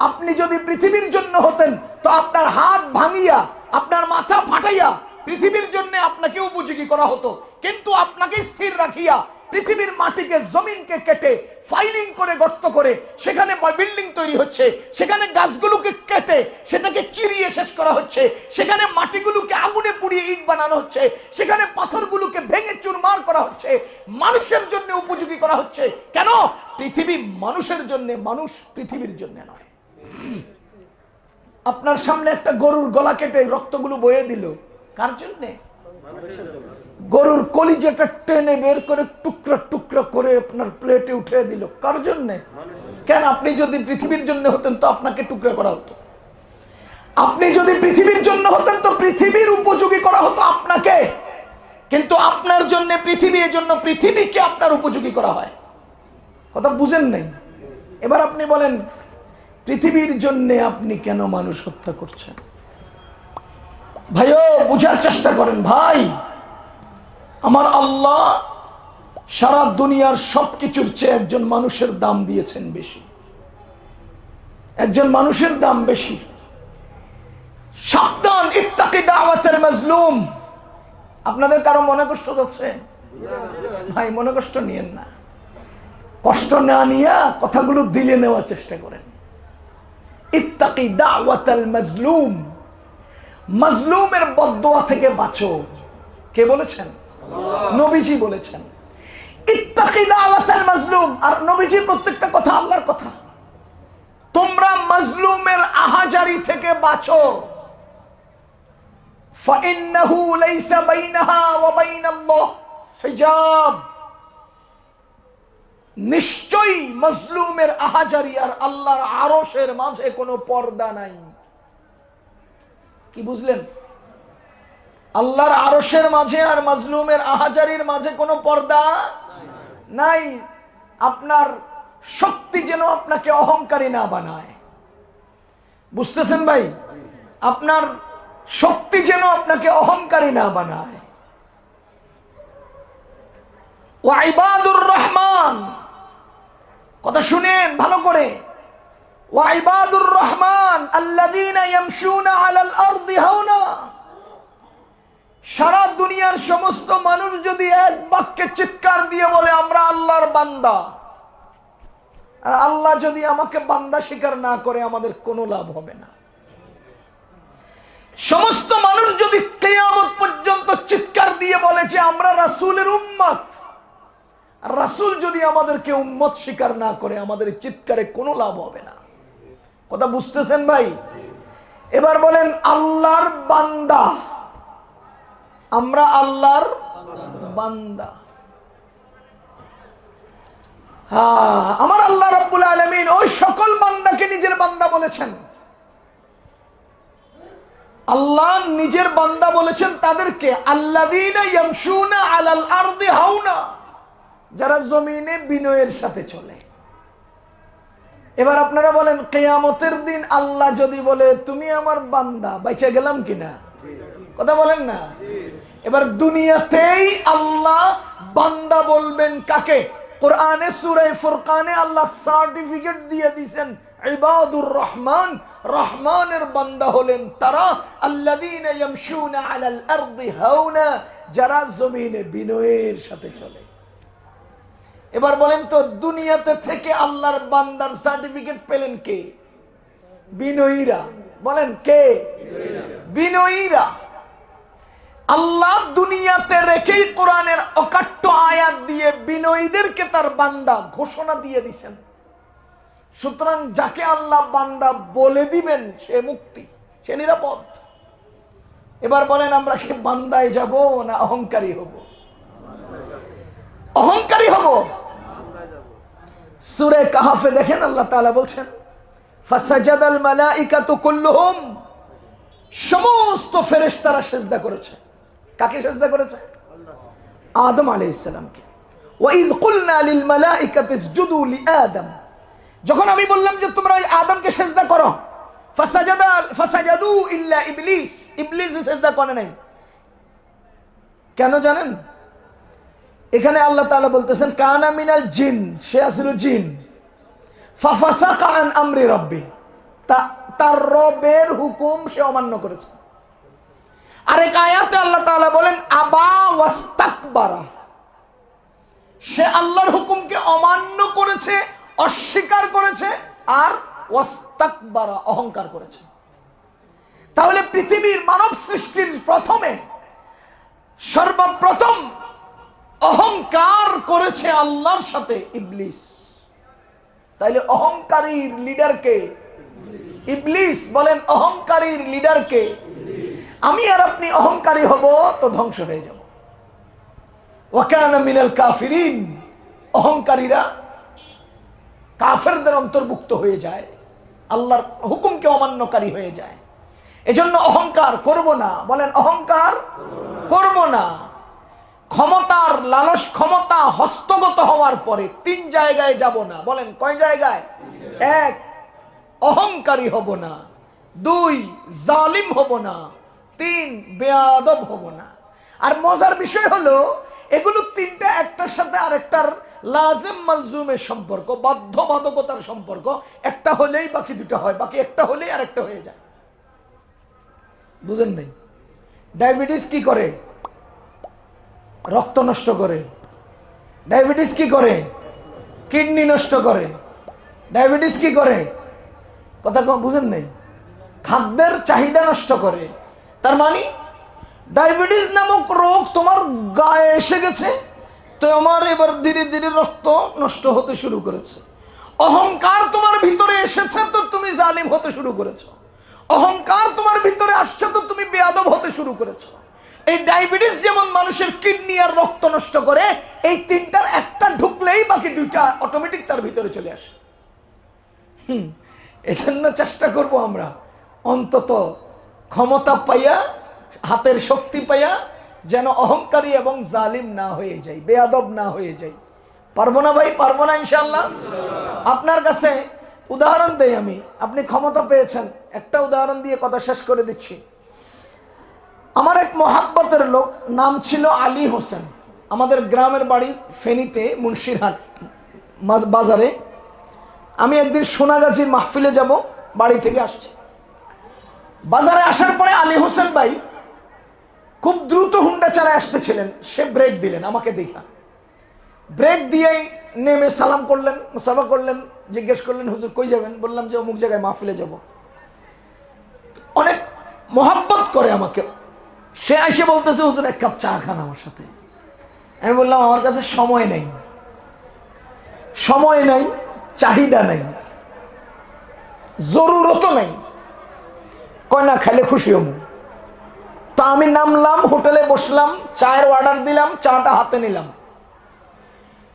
আপনি যদি পৃথিবীর জন্য হতেন তো আপনার হাত ভাঙিয়া, আপনার মাথা ফাটাইয়া পৃথিবীর জন্য আপনাকে উপযোগী করা হতো, কিন্তু আপনাকে স্থির রাখিয়া পৃথিবীর মাটিকে জমিনকে কেটে ফাইলিং করে গর্ত করে সেখানে বিল্ডিং তৈরি হচ্ছে, সেখানে গাছগুলোকে কেটে সেটাকে চিরিয়ে শেষ করা হচ্ছে, সেখানে মাটিগুলোকে আগুনে পুড়িয়ে ইট বানানো হচ্ছে, সেখানে পাথরগুলোকে ভেঙে চুরমার করা হচ্ছে, মানুষের জন্য উপযোগী করা হচ্ছে। কেন? পৃথিবী মানুষের জন্য, মানুষ পৃথিবীর জন্য নয়। আপনার সামনে একটা গরুর গলা কেটে রক্তগুলো বয়ে দিল, কার জন্যে? গরুর কলিজাটা টেনে বের করে টুকরা টুকরা করে আপনার প্লেটে উঠে দিল, কার জন্য? কেন? আপনি যদি পৃথিবীর জন্য হতেন তো আপনাকে টুকরা করা হতো। আপনি যদি পৃথিবীর জন্য হতেন তো পৃথিবীর উপযোগী করা হতো আপনাকে, কিন্তু আপনার জন্য পৃথিবী, এজন্য পৃথিবীকে আপনার উপযোগী করা হয়। কথা বুঝেন নাই? এবার আপনি বলেন, পৃথিবীর জন্য আপনি কেন মানুষ হত্যা করছেন? ভাইও বুঝার চেষ্টা করেন। ভাই, আমার আল্লাহ সারা দুনিয়ার সবকিছুর চেয়ে একজন মানুষের দাম দিয়েছেন বেশি, একজন মানুষের দাম বেশি। সাবধান, ইত্তাকি দাওয়াতুল মাজলুম। আপনাদের কারো মনে কষ্ট হচ্ছে? ভাই মনে কষ্ট নিয়েন না, কষ্ট না নিয়ে কথাগুলো দিলে নেওয়ার চেষ্টা করেন। ইত্তাকি দাওয়াতুল মাজলুম, মাজলুমের বদদোয়া থেকে বাঁচো। কে বলেছেন? নবীজি বলেছেন ইত্তাকি দাওয়াতুল মাজলুম। আর নবীজির প্রত্যেকটা কথা আল্লাহর কথা। তোমরা মাজলুমের আহাজারি থেকে বাঁচো। ফাইন্নাহু লাইসা বাইনাহা ওয়া বাইনাল্লাহ হিজাব। নিশ্চয়ই মাজলুমের আহাজারি আর আল্লাহর আরশের মাঝে কোনো পর্দা নাই। কি বুঝলেন? আল্লাহর আরশের মাঝে আর মাজলুমের আহাজারির মাঝে কোনো পর্দা নাই। আপনার শক্তি যেন আপনাকে অহংকারী না বানায়। বুঝতেছেন ভাই? আপনার শক্তি যেন আপনাকে অহংকারী না বানায়। ওয়া ইবাদুর রহমান, কথা শুনেন ভালো করে। ওয়া ইবাদুর রহমান আল্লাযীনা ইয়ামশুনা আলাল আরদি হাওনা। সারা দুনিয়ার সমস্ত মানুষ যদি এক বাক্যে চিৎকার দিয়ে বলে আমরা আল্লাহর বান্দা, আর আল্লাহ যদি আমাকে বান্দা স্বীকার না করে, আমাদের কোনো লাভ হবে না। সমস্ত মানুষ যদি কিয়ামত পর্যন্ত চিৎকার দিয়ে বলে যে আমরা রাসূলের উম্মত, আর রাসূল যদি আমাদেরকে উম্মত স্বীকার না করে, আমাদের চিৎকারে কোনো লাভ হবে না। কথা বুঝতেছেন ভাই? এবার বলেন আল্লাহর বান্দা, আমরা আল্লাহর বান্দা। হ্যাঁ, আমার আল্লাহ রাব্বুল আলামিন ওই সকল বান্দাকে নিজের বান্দা বলেছেন। আল্লাহ নিজের বান্দা বলেছেন তাদেরকে, আল্লাযীনা ইয়ামশুনা আলাল আরদি হাওনা, যারা জমিনে বিনয়ের সাথে চলে। এবার আপনারা বলেন, কিয়ামতের দিন আল্লাহ যদি বলে তুমি আমার বান্দা, বাইচা গেলাম কিনা? কথা বলেন না। এবার দুনিয়াতেই আল্লাহ বান্দা বলবেন কাকে? কোরআনে সূরা ফুরকানে আল্লাহ সার্টিফিকেট দিয়ে দিয়েছেন, ইবাদুর রহমান, রহমানের বান্দা হলেন তারা আল্লাযীনা ইয়ামশুনা আলাল আরদি হাওনা, যারা জমিনে বিনয়ের সাথে চলে। এবার বলেন তো, দুনিয়াতে থেকে আল্লাহর বান্দার সার্টিফিকেট পেলেন কে? বিনয়ীরা। বলেন কে? বিনয়ীরা। আল্লাহ দুনিয়াতে রেখেই কোরআনের অকাট্য আয়াত দিয়ে বিনয়ীদেরকে তার বান্দা ঘোষণা দিয়ে দিয়েছেন। সুতরাং যাকে আল্লাহ বান্দা বলে দিবেন সে মুক্তি, সে নিরাপদ। এবার বলেন, আমরা কি বান্দায় যাব না অহংকারী হব? অহংকারী হব। সূরা কাহফে দেখেন আল্লাহ তাআলা বলছেন, ফাসাজাদাল মালাইকাতু কুল্লুহুম, সমস্ত ফেরেশতারা সিজদা করেছে। কাকে সিজদা করেছে? আদম আলাইহিস সালামকে। ওয়া ইয কুলনা লিল মালাইকাতি ইসজুদু লিআদম, যখন আমি বললাম যে তোমরা ওই আদমকে সিজদা করো, ফাসাজাদু ইল্লা ইবলিস, ইবলিস সিজদা করে নাই। কেন জানেন? এখানে আল্লাহ তাআলা বলতেছেন কানা মিনাল জিন, সে আসলে জিন। ফাফাসাকা আন আমরি রাব্বি, তার রবের হুকুম সে অমান্য করেছে। আরেক আয়াতে আল্লাহ তাআলা বলেন আবা ওয়াস্তাকবারা, সে আল্লাহর হুকুমকে অমান্য করেছে, অস্বীকার করেছে, আর ওয়াস্তাকবারা, অহংকার করেছে। তাহলে পৃথিবীর মানব সৃষ্টির প্রথমে সর্বপ্রথম অহংকার করেছে আল্লাহর সাথে ইবলিস। তাইলে অহংকারীর লিডার কে? ইবলিস। বলেন অহংকারীর লিডার কে? আমি আর আপনি অহংকারী হব তো ধ্বংস হয়ে যাব। ওয়াকানা মিনাল কাফিরিন, অহংকারীরা কাফেরদের অন্তর্ভুক্ত হয়ে যায়, আল্লাহর হুকুমকে অমান্যকারী হয়ে যায়। এজন্য অহংকার করব না। বলেন অহংকার করব না। ক্ষমতার লালস, ক্ষমতা হস্তগত হওয়ার পরে 3 জায়গায় যাব না। বলেন কয় জায়গায়? 1, অহংকারী হব না। 2, জালিম হব না। 3, বেয়াদব হব না। আর মজার বিষয় হলো এগুলো 3টা একটার সাথে আরেকটার লাজিম মালজুমের সম্পর্ক, বাধ্যবাধকতার সম্পর্ক। একটা হলেই বাকি 2টা হয়, বাকি একটা হলেই আরেকটা হয়ে যায়। বুঝেন নাই? ডায়াবেটিস কি করে? রক্ত নষ্ট করে। ডায়াবেটিস কি করে? কিডনি নষ্ট করে। ডায়াবেটিস কি করে? কথা বুঝেন নাই? খাদ্যের চাহিদা নষ্ট করে। তার মানে ডায়াবেটিস নামক রোগ তোমার গায়ে এসে গেছে, তো আমার এবার ধীরে ধীরে রক্ত নষ্ট হতে শুরু করেছে। অহংকার তোমার ভিতরে এসেছে, তো তুমি জালিম হতে শুরু করেছো। অহংকার তোমার ভিতরে আসছে, তো তুমি বেয়াদব হতে শুরু করেছো। এই ডায়াবেটিস যেমন মানুষের কিডনি আর রক্ত নষ্ট করে, এই 3টার একটা ঢুকলেই বাকি 2টা অটোমেটিক তার ভিতরে চলে আসে। এজন্য চেষ্টা করব আমরা অন্তত ক্ষমতা পাইয়া, হাতের শক্তি পাইয়া যেন অহংকারী এবং জালিম না হয়ে যাই, বেয়াদব না হয়ে যাই। পারবো না ভাই? পারবো না ইনশাআল্লাহ। আপনার কাছে উদাহরণ দেই আমি। আপনি ক্ষমতা পেয়েছেন, একটা উদাহরণ দিয়ে কথা শেষ করে দিচ্ছি। আমার এক মহাব্বতের লোক, নাম ছিল আলী হোসেন। আমাদের গ্রামের বাড়ি ফেনীতে, মুন্সিরহাট বাজারে। আমি একদিন সোনাগাছির মাহফিলে যাব, বাড়ি থেকে আসছি। বাজারে আসার পরে আলী হোসেন ভাই খুব দ্রুত হুন্ডা চালায় আসতেছিলেন। সে ব্রেক দিলেন আমাকে দেখা। ব্রেক দিয়েই নেমে সালাম করলেন, মুসাফা করলেন, জিজ্ঞেস করলেন হুজুর কই যাবেন? বললাম যে অমুক জায়গায় মাহফিলে যাব। অনেক মহাব্বত করে আমাকে। সে এসে বলতেছে হুজুর 1 কাপ চা খান আমার সাথে। আমি বললাম আমার কাছে সময় নেই, সময় নাই, চাহিদা নাই, জরুরত নাই। কয় না খাইলে খুশি হব। তা আমি নামলাম, হোটেলে বসলাম, চায়ের অর্ডার দিলাম, চাটা হাতে নিলাম,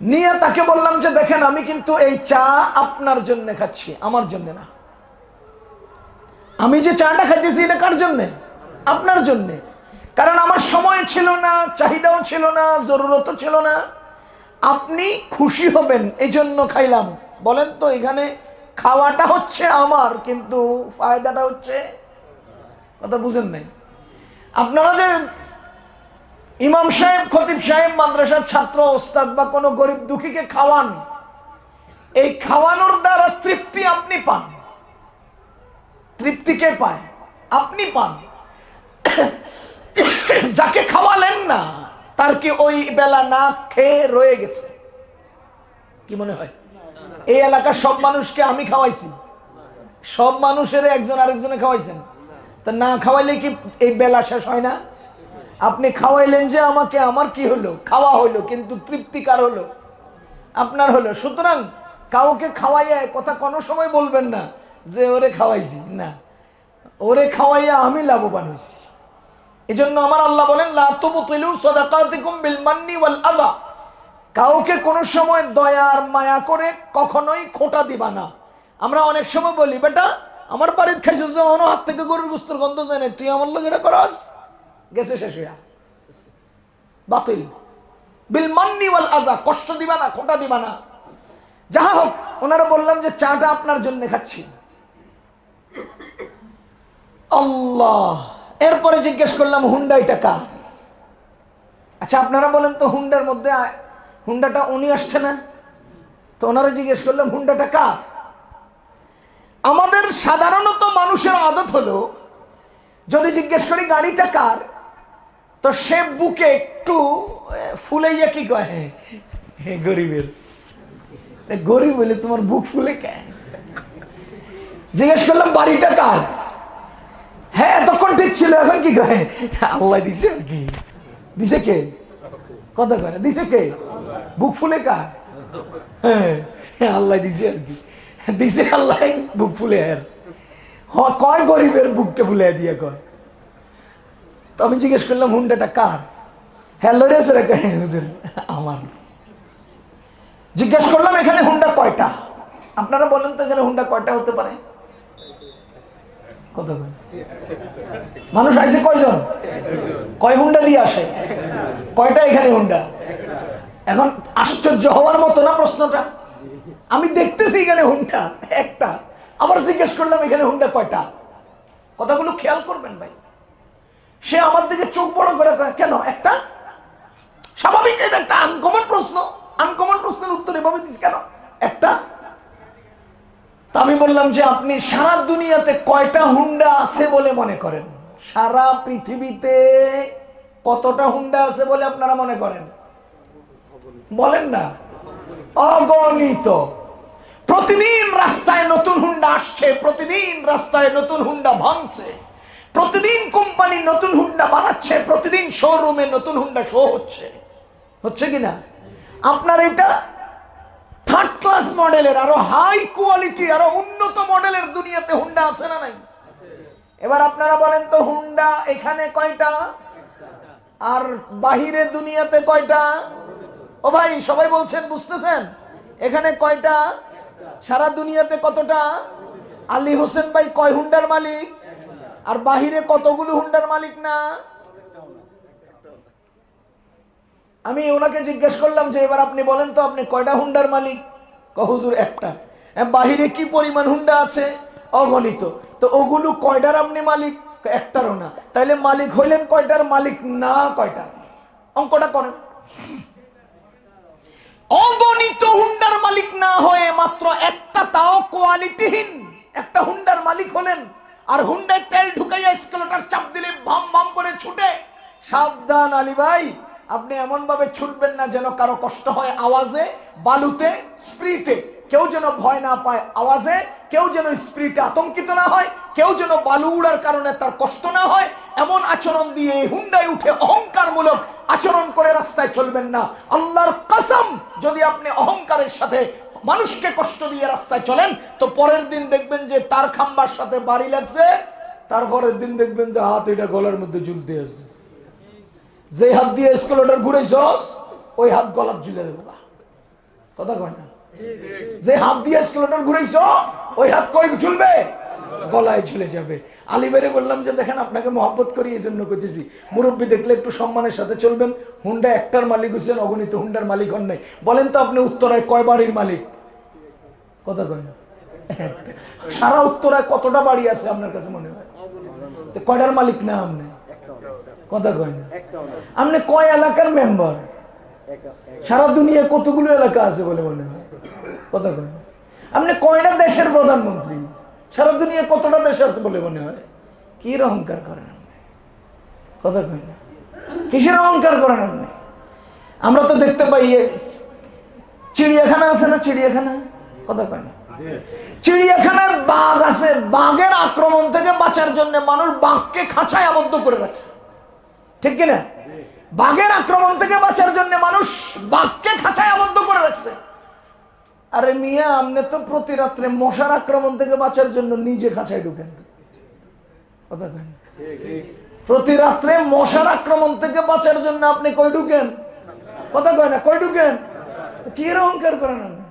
নিয়ে তাকে বললাম যে দেখেন আমি কিন্তু এই চা আপনার জন্য খাচ্ছি, আমার জন্য না। আমি যে চাটা খাইতেছি এটা কার জন্যে? আপনার জন্যে। কারণ আমার সময় ছিল না, চাহিদাও ছিল না, জরুরতও ছিল না। আপনি খুশি হবেন এই জন্য খাইলাম। বলেন তো এখানে খাওয়াটা হচ্ছে আমার, কিন্তু ফায়দাটা হচ্ছে, কথা বুঝেন নাই? আপনারা যে ইমাম সাহেব, খতিব সাহেব, মাদ্রাসার ছাত্র, ওস্তাদ বা কোনো গরিব দুঃখীকে খাওয়ান, এই খাওয়ানোর দ্বারা তৃপ্তি আপনি পান। তৃপ্তি কে পায়? আপনি পান। যাকে খাওয়ালেন না তার কি ওই বেলা না খেয়ে রয়ে গেছে? কি মনে হয়? এই এলাকার সব মানুষকে আমি খাওয়াইছি? সব মানুষের একজন আরেকজনে খাওয়াইছেন? তা না খাওয়াইলে কি এই বেলা শেষ হয় না? আপনি খাওয়াইলেন যে আমাকে, আমার কি হলো? খাওয়া হলো, কিন্তু তৃপ্তি কার হলো? আপনার হলো। সুতরাং কাউকে খাওয়াইয়া কথা কোনো সময় বলবেন না যে ওরে খাওয়াইছি, না, ওরে খাওয়াইয়া আমি লাভবান হয়েছি। এই জন্য আমার আল্লাহ বলেন লা তুবতিলু সাদাকাতিকুম বিল মান্নি ওয়াল আযা, কাউকে কোনো সময় দয়ার মায়া করে কখনোই খোঁটা দিবা না। আমরা অনেক সময় বলি বেটা আমার বাড়িতে খাইছো যে অন্য হাত থেকে গরুর গোশতের গন্ধ যায় না, তুই আমার লোক এটা করাস, গেছে শেষ হইয়া। বাতিল। বিল মান্নি ওয়াল আযা, কষ্ট দিবা না, খোঁটা দিবা না। যাহা হোক, ওনারা বললাম যে চাটা আপনার জন্য খাচ্ছি। আল্লাহ। এরপরে জিজ্ঞেস করলাম হুন্ডাইটা কার? আচ্ছা আপনারা বলেন তো হুন্ডার মধ্যে হুন্ডাটা উনি আসছে না? তো ওনারা জিজ্ঞেস করলাম হুন্ডাটা কার? আমাদের সাধারণত মানুষের আদত হলো যদি জিজ্ঞেস করি গাড়িটা কার, তো সে বুকে একটু ফুলাইয়া কি কয়, হ্যাঁ গরিবের, গরিব বলে তোমার বুক ফুলে কে? জিজ্ঞেস করলাম বাড়িটা কার? হ্যাঁ এতক্ষণ ঠিক ছিল, এখন কি কয়? আল্লাহ দিছে আর কি। দিছে কে? কথা কয় না, দিছে কে? বুক ফুলে কার? হ্যাঁ আল্লাহ দিছে আর কি, দিছে আল্লাহ, বুক ফুলে আর কয় গরিবের বুকটা ফুলে দিয়ে কয়। তো আমি জিজ্ঞেস করলাম হুন্ডাটা কার? হ্যাঁ লড়েছে রে, হুজুর আমার। জিজ্ঞেস করলাম এখানে হুন্ডা কয়টা? আপনারা বলেন তো এখানে হুন্ডা কয়টা হতে পারে? কত মানুষ আইছে কয়জন? কয় হুন্ডা দিয়ে আসে? কয়টা এখানে হুন্ডা? এখন আশ্চর্য হওয়ার মতো না প্রশ্নটা? আমি দেখতেছি এখানে হুন্ডা একটা, আবার জিজ্ঞেস করলাম এখানে হুন্ডা কয়টা? কথাগুলো খেয়াল করবেন ভাই। সে আমার দিকে চোখ বড় করে কয় কেন একটা? স্বাভাবিক, এটা একটা আনকমন প্রশ্ন। আনকমন প্রশ্নের উত্তর এভাবে দিস কেন একটা? তা আমি বললাম যে আপনি সারা দুনিয়াতে কয়টা হুন্ডা আছে বলে মনে করেন? সারা পৃথিবীতে কতটা হুন্ডা আছে বলে আপনারা মনে করেন? বলেন না। অগণিত। প্রতিদিন রাস্তায় নতুন হুন্ডা আসছে, প্রতিদিন রাস্তায় নতুন হুন্ডা ভাঙছে, প্রতিদিন কোম্পানি নতুন হুন্ডা বানাচ্ছে, প্রতিদিন শোরুমে নতুন হুন্ডা শো হচ্ছে, হচ্ছে কিনা? আপনার এটা থার্ড ক্লাস মডেলের, আরো হাই কোয়ালিটি, আরো উন্নত মডেলের দুনিয়াতে হুন্ডা আছে না নাই? এবার আপনারা বলেন তো হুন্ডা এখানে কয়টা আর বাহিরে দুনিয়াতে কয়টা? ও ভাই সবাই বলছেন, বুঝতেছেন? এখানে কয়টা, সারা দুনিয়াতে কতটা? আলী হোসেন ভাই কয় হুন্ডার মালিক? আর বাহিরে কতগুলো হুন্ডার মালিক না? আমি ওনাকে জিজ্ঞেস করলাম যে এবার আপনি বলেন তো আপনি কয়টা হুন্ডার মালিক? হুজুর একটা। বাহিরে কি পরিমাণ হুন্ডা আছে? অগণিত। তো ওগুলো কয়টার আপনি মালিক? একটারও না। তাইলে মালিক হইলেন কয়টার? মালিক না কয়টার? অঙ্কটা করেন। অগণিত হুন্ডার মালিক না হয়ে মাত্র একটা, তাও কোয়ালিটিহীন একটা হুন্ডার মালিক হলেন। আর হুন্ডায় তেল ঢুকাইয়া স্কেলেটর চাপ দিলে ভাম ভাম করে ছুটে। সাবধান আলী ভাই, আপনি এমন ভাবে ছুটবেন না যেন কারো কষ্ট হয় আওয়াজে, বালুতে, স্পিডে। কেউ যেন ভয় না পায় আওয়াজে, কেউ যেন স্পিডে আতঙ্কিত না হয়, কেউ যেন বালু উড়ার কারণে তার কষ্ট না হয়। এমন আচরণ দিয়ে হুন্ডায় উঠে অহংকারমূলক আচরণ করে রাস্তায় চলবেন না। আল্লাহর কসম, যদি আপনি অহংকারের সাথে মানুষকে কষ্ট দিয়ে রাস্তায় চলেন তো পরের দিন দেখবেন যে তার খাম্বার সাথে বাড়ি লাগছে, তারপরের দিন দেখবেন যে হাত এটা গলার মধ্যে ঝুলতে আছে। যে হাত দিয়ে স্কেলেটর ঘুরাইছস ওই হাত গলার ঝুলে দেবো। কথা কয় না? যে হাত দিয়ে স্কেলেটর ঘুরাইছ ওই হাত কই ঝুলবে? গলায় ঝুলে যাবে। আলী ভাইরে বললাম যে দেখেন আপনাকে মহব্বত করি এই জন্য কইতেছি, মুরব্বী দেখলে একটু সম্মানের সাথে চলবেন। হুন্ডা একটার মালিক হচ্ছেন, অগণিত হুন্ডার মালিক হন নাই। বলেন তো আপনি উত্তরায় কয় বাড়ির মালিক? কথা কয় না? সারা উত্তরায় কতটা বাড়ি আছে আপনার কাছে মনে হয়? তো কয়টার মালিক না আপনি? কথা কয় না? আপনি কয় এলাকার মেম্বার? সারা দুনিয়া কতগুলো এলাকা আছে বলে মনে হয়? কথা কয় না? আপনি কয়টা দেশের প্রধানমন্ত্রী? সারা দুনিয়া কতটা দেশ আছে বলে মনে হয়? কি অহংকার করেন আপনি? কথা কয় না? কিসের অহংকার করেন আপনি? আমরা তো দেখতে পাই চিড়িয়াখানা আছে না, চিড়িয়াখানা? কথা কয় না? চিড়িয়াখানার বাঘ আছে, বাঘের আক্রমণ থেকে বাঁচার জন্য মানুষ বাঘকে খাঁচায় আবদ্ধ করে রাখছে, ঠিক কিনা? বাঘের আক্রমণ থেকে বাঁচার জন্য মানুষ বাঘকে খাঁচায় আবদ্ধ করে রাখছে। আরে মিয়া, আপনি তো প্রতি রাত্রে মশার আক্রমণ থেকে বাঁচার জন্য নিজে খাঁচায় ঢুকেন। কথা কয় না? প্রতি রাত্রে মশার আক্রমণ থেকে বাঁচার জন্য আপনি কই ঢুকেন? কথা কয় না? কই ঢুকেন? কি অহংকার করেন আপনি?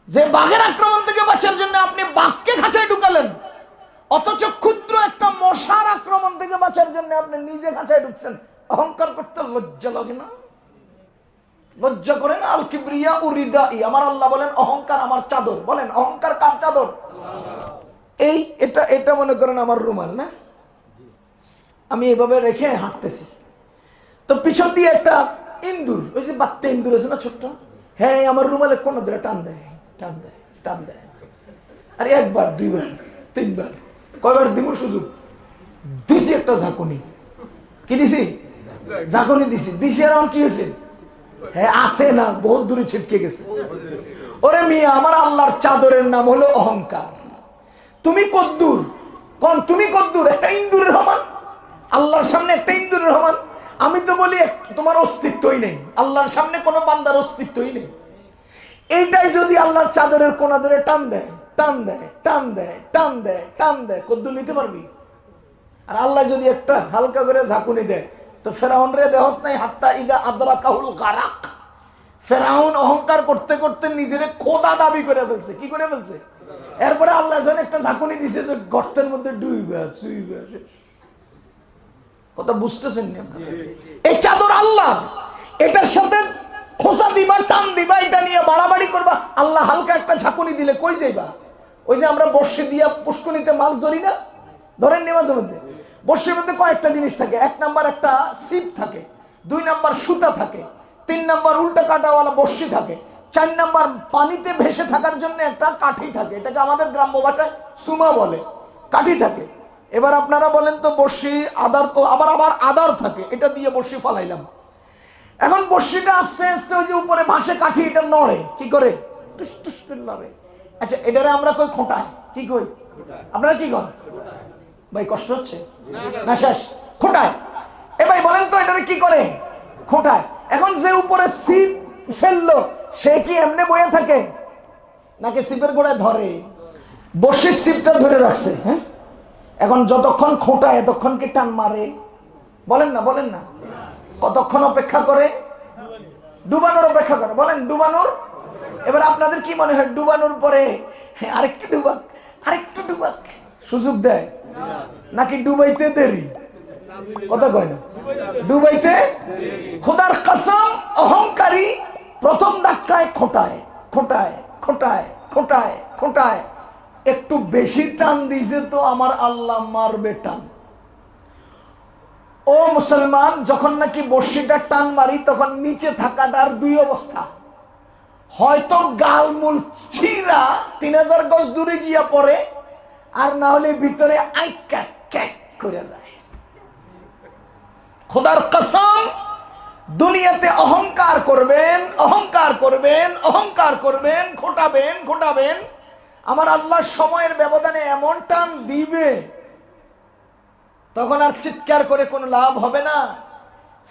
যে বাঘের আক্রমণ থেকে বাঁচার জন্য আপনি বাঘকে খাঁচায় ঢুকালেন, অথচ ক্ষুদ্র একটা মশার আক্রমণ থেকে বাঁচার জন্য আপনি নিজে খাঁচায় ঢুকছেন। অহংকার করতে লজ্জা লাগে না? লজ্জা করে না? আল কিবরিয়া উরিদাই, আমার আল্লাহ বলেন অহংকার আমার চাদর। বলেন অহংকার কার চাদর? এই এটা মনে করেন আমার রুমাল না, আমি এভাবে রেখে হাঁটতেছি, তো পিছন দিয়ে একটা ইন্দুর, ওই যে বাচ্চা ইন্দুর আছে না ছোট্ট, হ্যাঁ আমার রুমালে কোন ধরে টান দেয়, টান দেয়, টান দেয়। আর একবার, দুইবার, তিনবার, কয়বার দিব সুযোগ দিছি একটা ঝাঁকুনি, কি দিছি? ঝাঁকুনি দিছি আর কি হয়েছে? হ্যাঁ আছে না, বহুত দূরে ছিটকে গেছে। ওরে মিয়া, আমার আল্লাহর চাদরের নাম হলো অহংকার। তুমি কদ্দুর কোন? তুমি কদ্দুর? একটা ইন্দুরের সমান। আল্লাহর সামনে একটা ইন্দুরের সমান। আমি তো বলি তোমার অস্তিত্বই নেই, আল্লাহর সামনে কোনো বান্দার অস্তিত্বই নেই। এইটাই যদি আল্লাহর চাদরের কোনা ধরে টান দেয়, টান দেয়, টান দেয়, টান দেয়, টান দেয়, কদ্দুর নিতে পারবি? আর আল্লাহ যদি একটা হালকা করে ঝাঁকুনি দেয়, তো ফেরাউন রে দেহস নাই হাত্তা ইদা আদরাকাহুল গারাক। ফেরাউন অহংকার করতে করতে নিজের খোদা দাবি করে ফেলছে। কি করে ফেলছে? এরপরে আল্লাহ যখন একটা ঝাঁকুনি দিছে যে গর্তের মধ্যে ডুইবা চুইবা শেষ। কথা বুঝতেছেন না? এই চাদর আল্লাহ, এটার সাথে খোসা দিবা, টান দিবা, এটা নিয়ে বাড়াবাড়ি করবা। আল্লাহ হালকা একটা ঝাঁকুনি দিলে কই যাইবা? ওই যে আমরা বর্ষি দিয়া পুষ্করিতে মাছ ধরি না, ধরেন নি মাঝে মধ্যে? বর্ষির মধ্যে কয়েকটা জিনিস থাকে। 1 নাম্বার একটা ছিপ থাকে, 2 নাম্বার সুতা থাকে, 3 নাম্বার উল্টা কাটাওয়ালা বর্ষি থাকে, 4 নাম্বার পানিতে ভেসে থাকার জন্য একটা কাঠি থাকে। এটাকে আমাদের গ্রাম্য ভাষায় সুমা বলে, কাঠি থাকে। এবার আপনারা বলেন তো বর্ষি আদার, আবার আদার থাকে, এটা দিয়ে বর্ষি ফালাইলাম। এখন বর্ষিটা আস্তে আস্তে ওই যে উপরে ভাসে কাঠি, এটা নড়ে। কি করে? টুস টুস করে লড়ে। আচ্ছা, এটারে আমরা কই খোঁটায়। কি কই? আপনারা কি কন ভাই? কষ্ট হচ্ছে না? শেষ খোঁটায়। এ ভাই বলেন তো এটারে কি করে? খোঁটায়। এখন যে উপরে ছিপ ফেললো, সে কি এমনি বয়ে থাকে নাকি ছিপের গোড়ায় ধরে? বর্ষির ছিপটা ধরে রাখছে। হ্যাঁ, এখন যতক্ষণ খোঁটায় এতক্ষণ কি টান মারে? বলেন না, বলেন না। কতক্ষণ অপেক্ষা করে? ডুবানোর অপেক্ষা করে। বলেন ডুবানোর। এবার আপনাদের কি মনে হয় ডুবানোর পরে আরেকটু ডুবাক, আরেকটু ডুবাক সুযোগ দেয় নাকি ডুবাইতে দেরি? কথা কয় না? ডুবাইতে। খোদার কসম, অহংকারী প্রথম ধাক্কায় খোঁটায়, খোঁটায়, খোঁটায়, খোঁটায়, খোঁটায়। একটু বেশি টান দিয়েছে তো আমার আল্লাহ মারবে টান। ও মুসলমান, যখন নাকি বর্ষিটা টান মারি তখন নিচে থাকাটার 2 অবস্থা। হয়তো গালমূল ছিঁড়া 3000 গজ দূরে গিয়া পড়ে, আর না হলে ভিতরে আইকা ক্যাক করে যায়। খোদার কসম, দুনিয়াতে অহংকার করবেন, অহংকার করবেন, অহংকার করবেন, খোটাবেন, খোটাবেন, আমার আল্লাহ সময়ের ব্যবধানে এমন টান দিবে, তখন আর চিৎকার করে কোনো লাভ হবে না।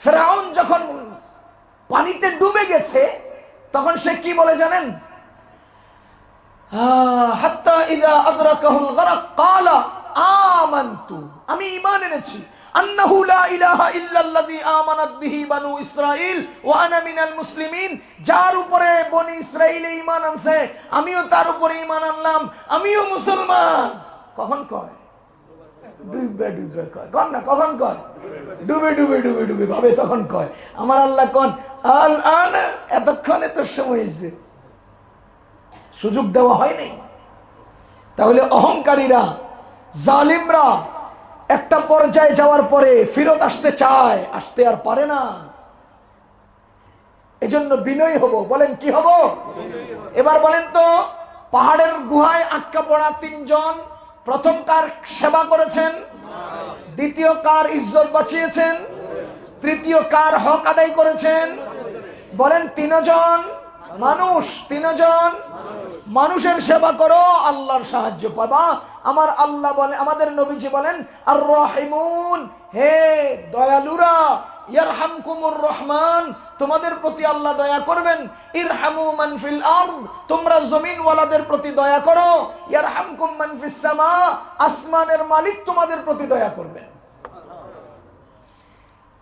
ফেরাউন যখন পানিতে ডুবে গেছে, তখন সে কি বলে জানেন? হাত্তা ইযা আদরাকাহুল গারাক ক্বালা আমানতু, আমি ঈমান এনেছি। আন্নাহু লা ইলাহা ইল্লাল্লাযী আমানাত বিহি বানু ইসরাঈল ওয়া আনা মিনাল মুসলিমিন, যার উপরে বনি ইসরাঈল ঈমান আনছে আমিও তার উপরে ঈমান আনলাম, আমিও মুসলমান। কখন কয়? ডুবে ডুবে কয়। কোন না কখন কয়? ডুবে ডুবে ডুবে ডুবে ভাবে তখন কয়। আমার আল্লাহ কোন আল আন, এতক্ষণে তো সময় হয়েছে, সুযোগ দেওয়া হয়নি। তাহলে অহংকারীরা, জালিমরা একটা পর্যায়ে যাওয়ার পরে ফিরত আসতে চায়, আসতে আর পারে না। এজন্য বিনয়ী হব। বলেন কি হব? এবার বলেন তো, পাহাড়ের গুহায় আটকা পড়া 3 জন, প্রথম কার সেবা করেছেন, দ্বিতীয় কার ইজ্জত বাঁচিয়েছেন, তৃতীয় কার হক আদায় করেছেন? বলেন 3 জন মানুষ। 3 জন মানুষের সেবা করো, আল্লাহর সাহায্য পাবা। আমার আল্লাহ বলে, আমাদের নবীজি বলেন, আর রাহিমুন, হে দয়ালুরা, ইয়ারহামকুমুর রহমান, তোমাদের প্রতি আল্লাহ দয়া করবেন। ইরহামু মান ফিল আরদ, তোমরা জমিনওয়ালাদের প্রতি দয়া করো। ইয়ারহামকুম মান ফিস সামা, আসমানের মালিক তোমাদের প্রতি দয়া করবেন।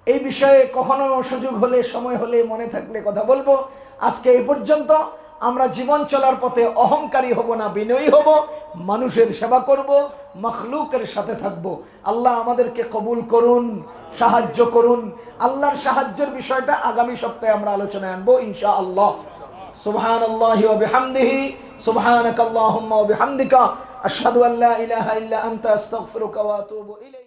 এই বিষয়ে কখনো সুযোগ হলে, সময় হলে, মনে থাকলে কথা বলবো। আজকে এই পর্যন্ত। আমরা জীবন চলার পথে অহংকারী হব না, বিনয়ী হব, মানুষের সেবা করব, মখলুকের সাথে থাকব। আল্লাহ আমাদেরকে কবুল করুন, সাহায্য করুন। আল্লাহর সাহায্যের বিষয়টা আগামী সপ্তাহে আমরা আলোচনায় আনবো ইনশাআল্লাহ। সুবহানাল্লাহি ওয়া বিহামদিহি, সুবহানাকাল্লাহুম্মা ওয়া বিহামদিকা, আশহাদু আল্লা ইলাহা ইল্লা আনতা, আস্তাগফিরুকা ওয়া আতুবু ইলাইক।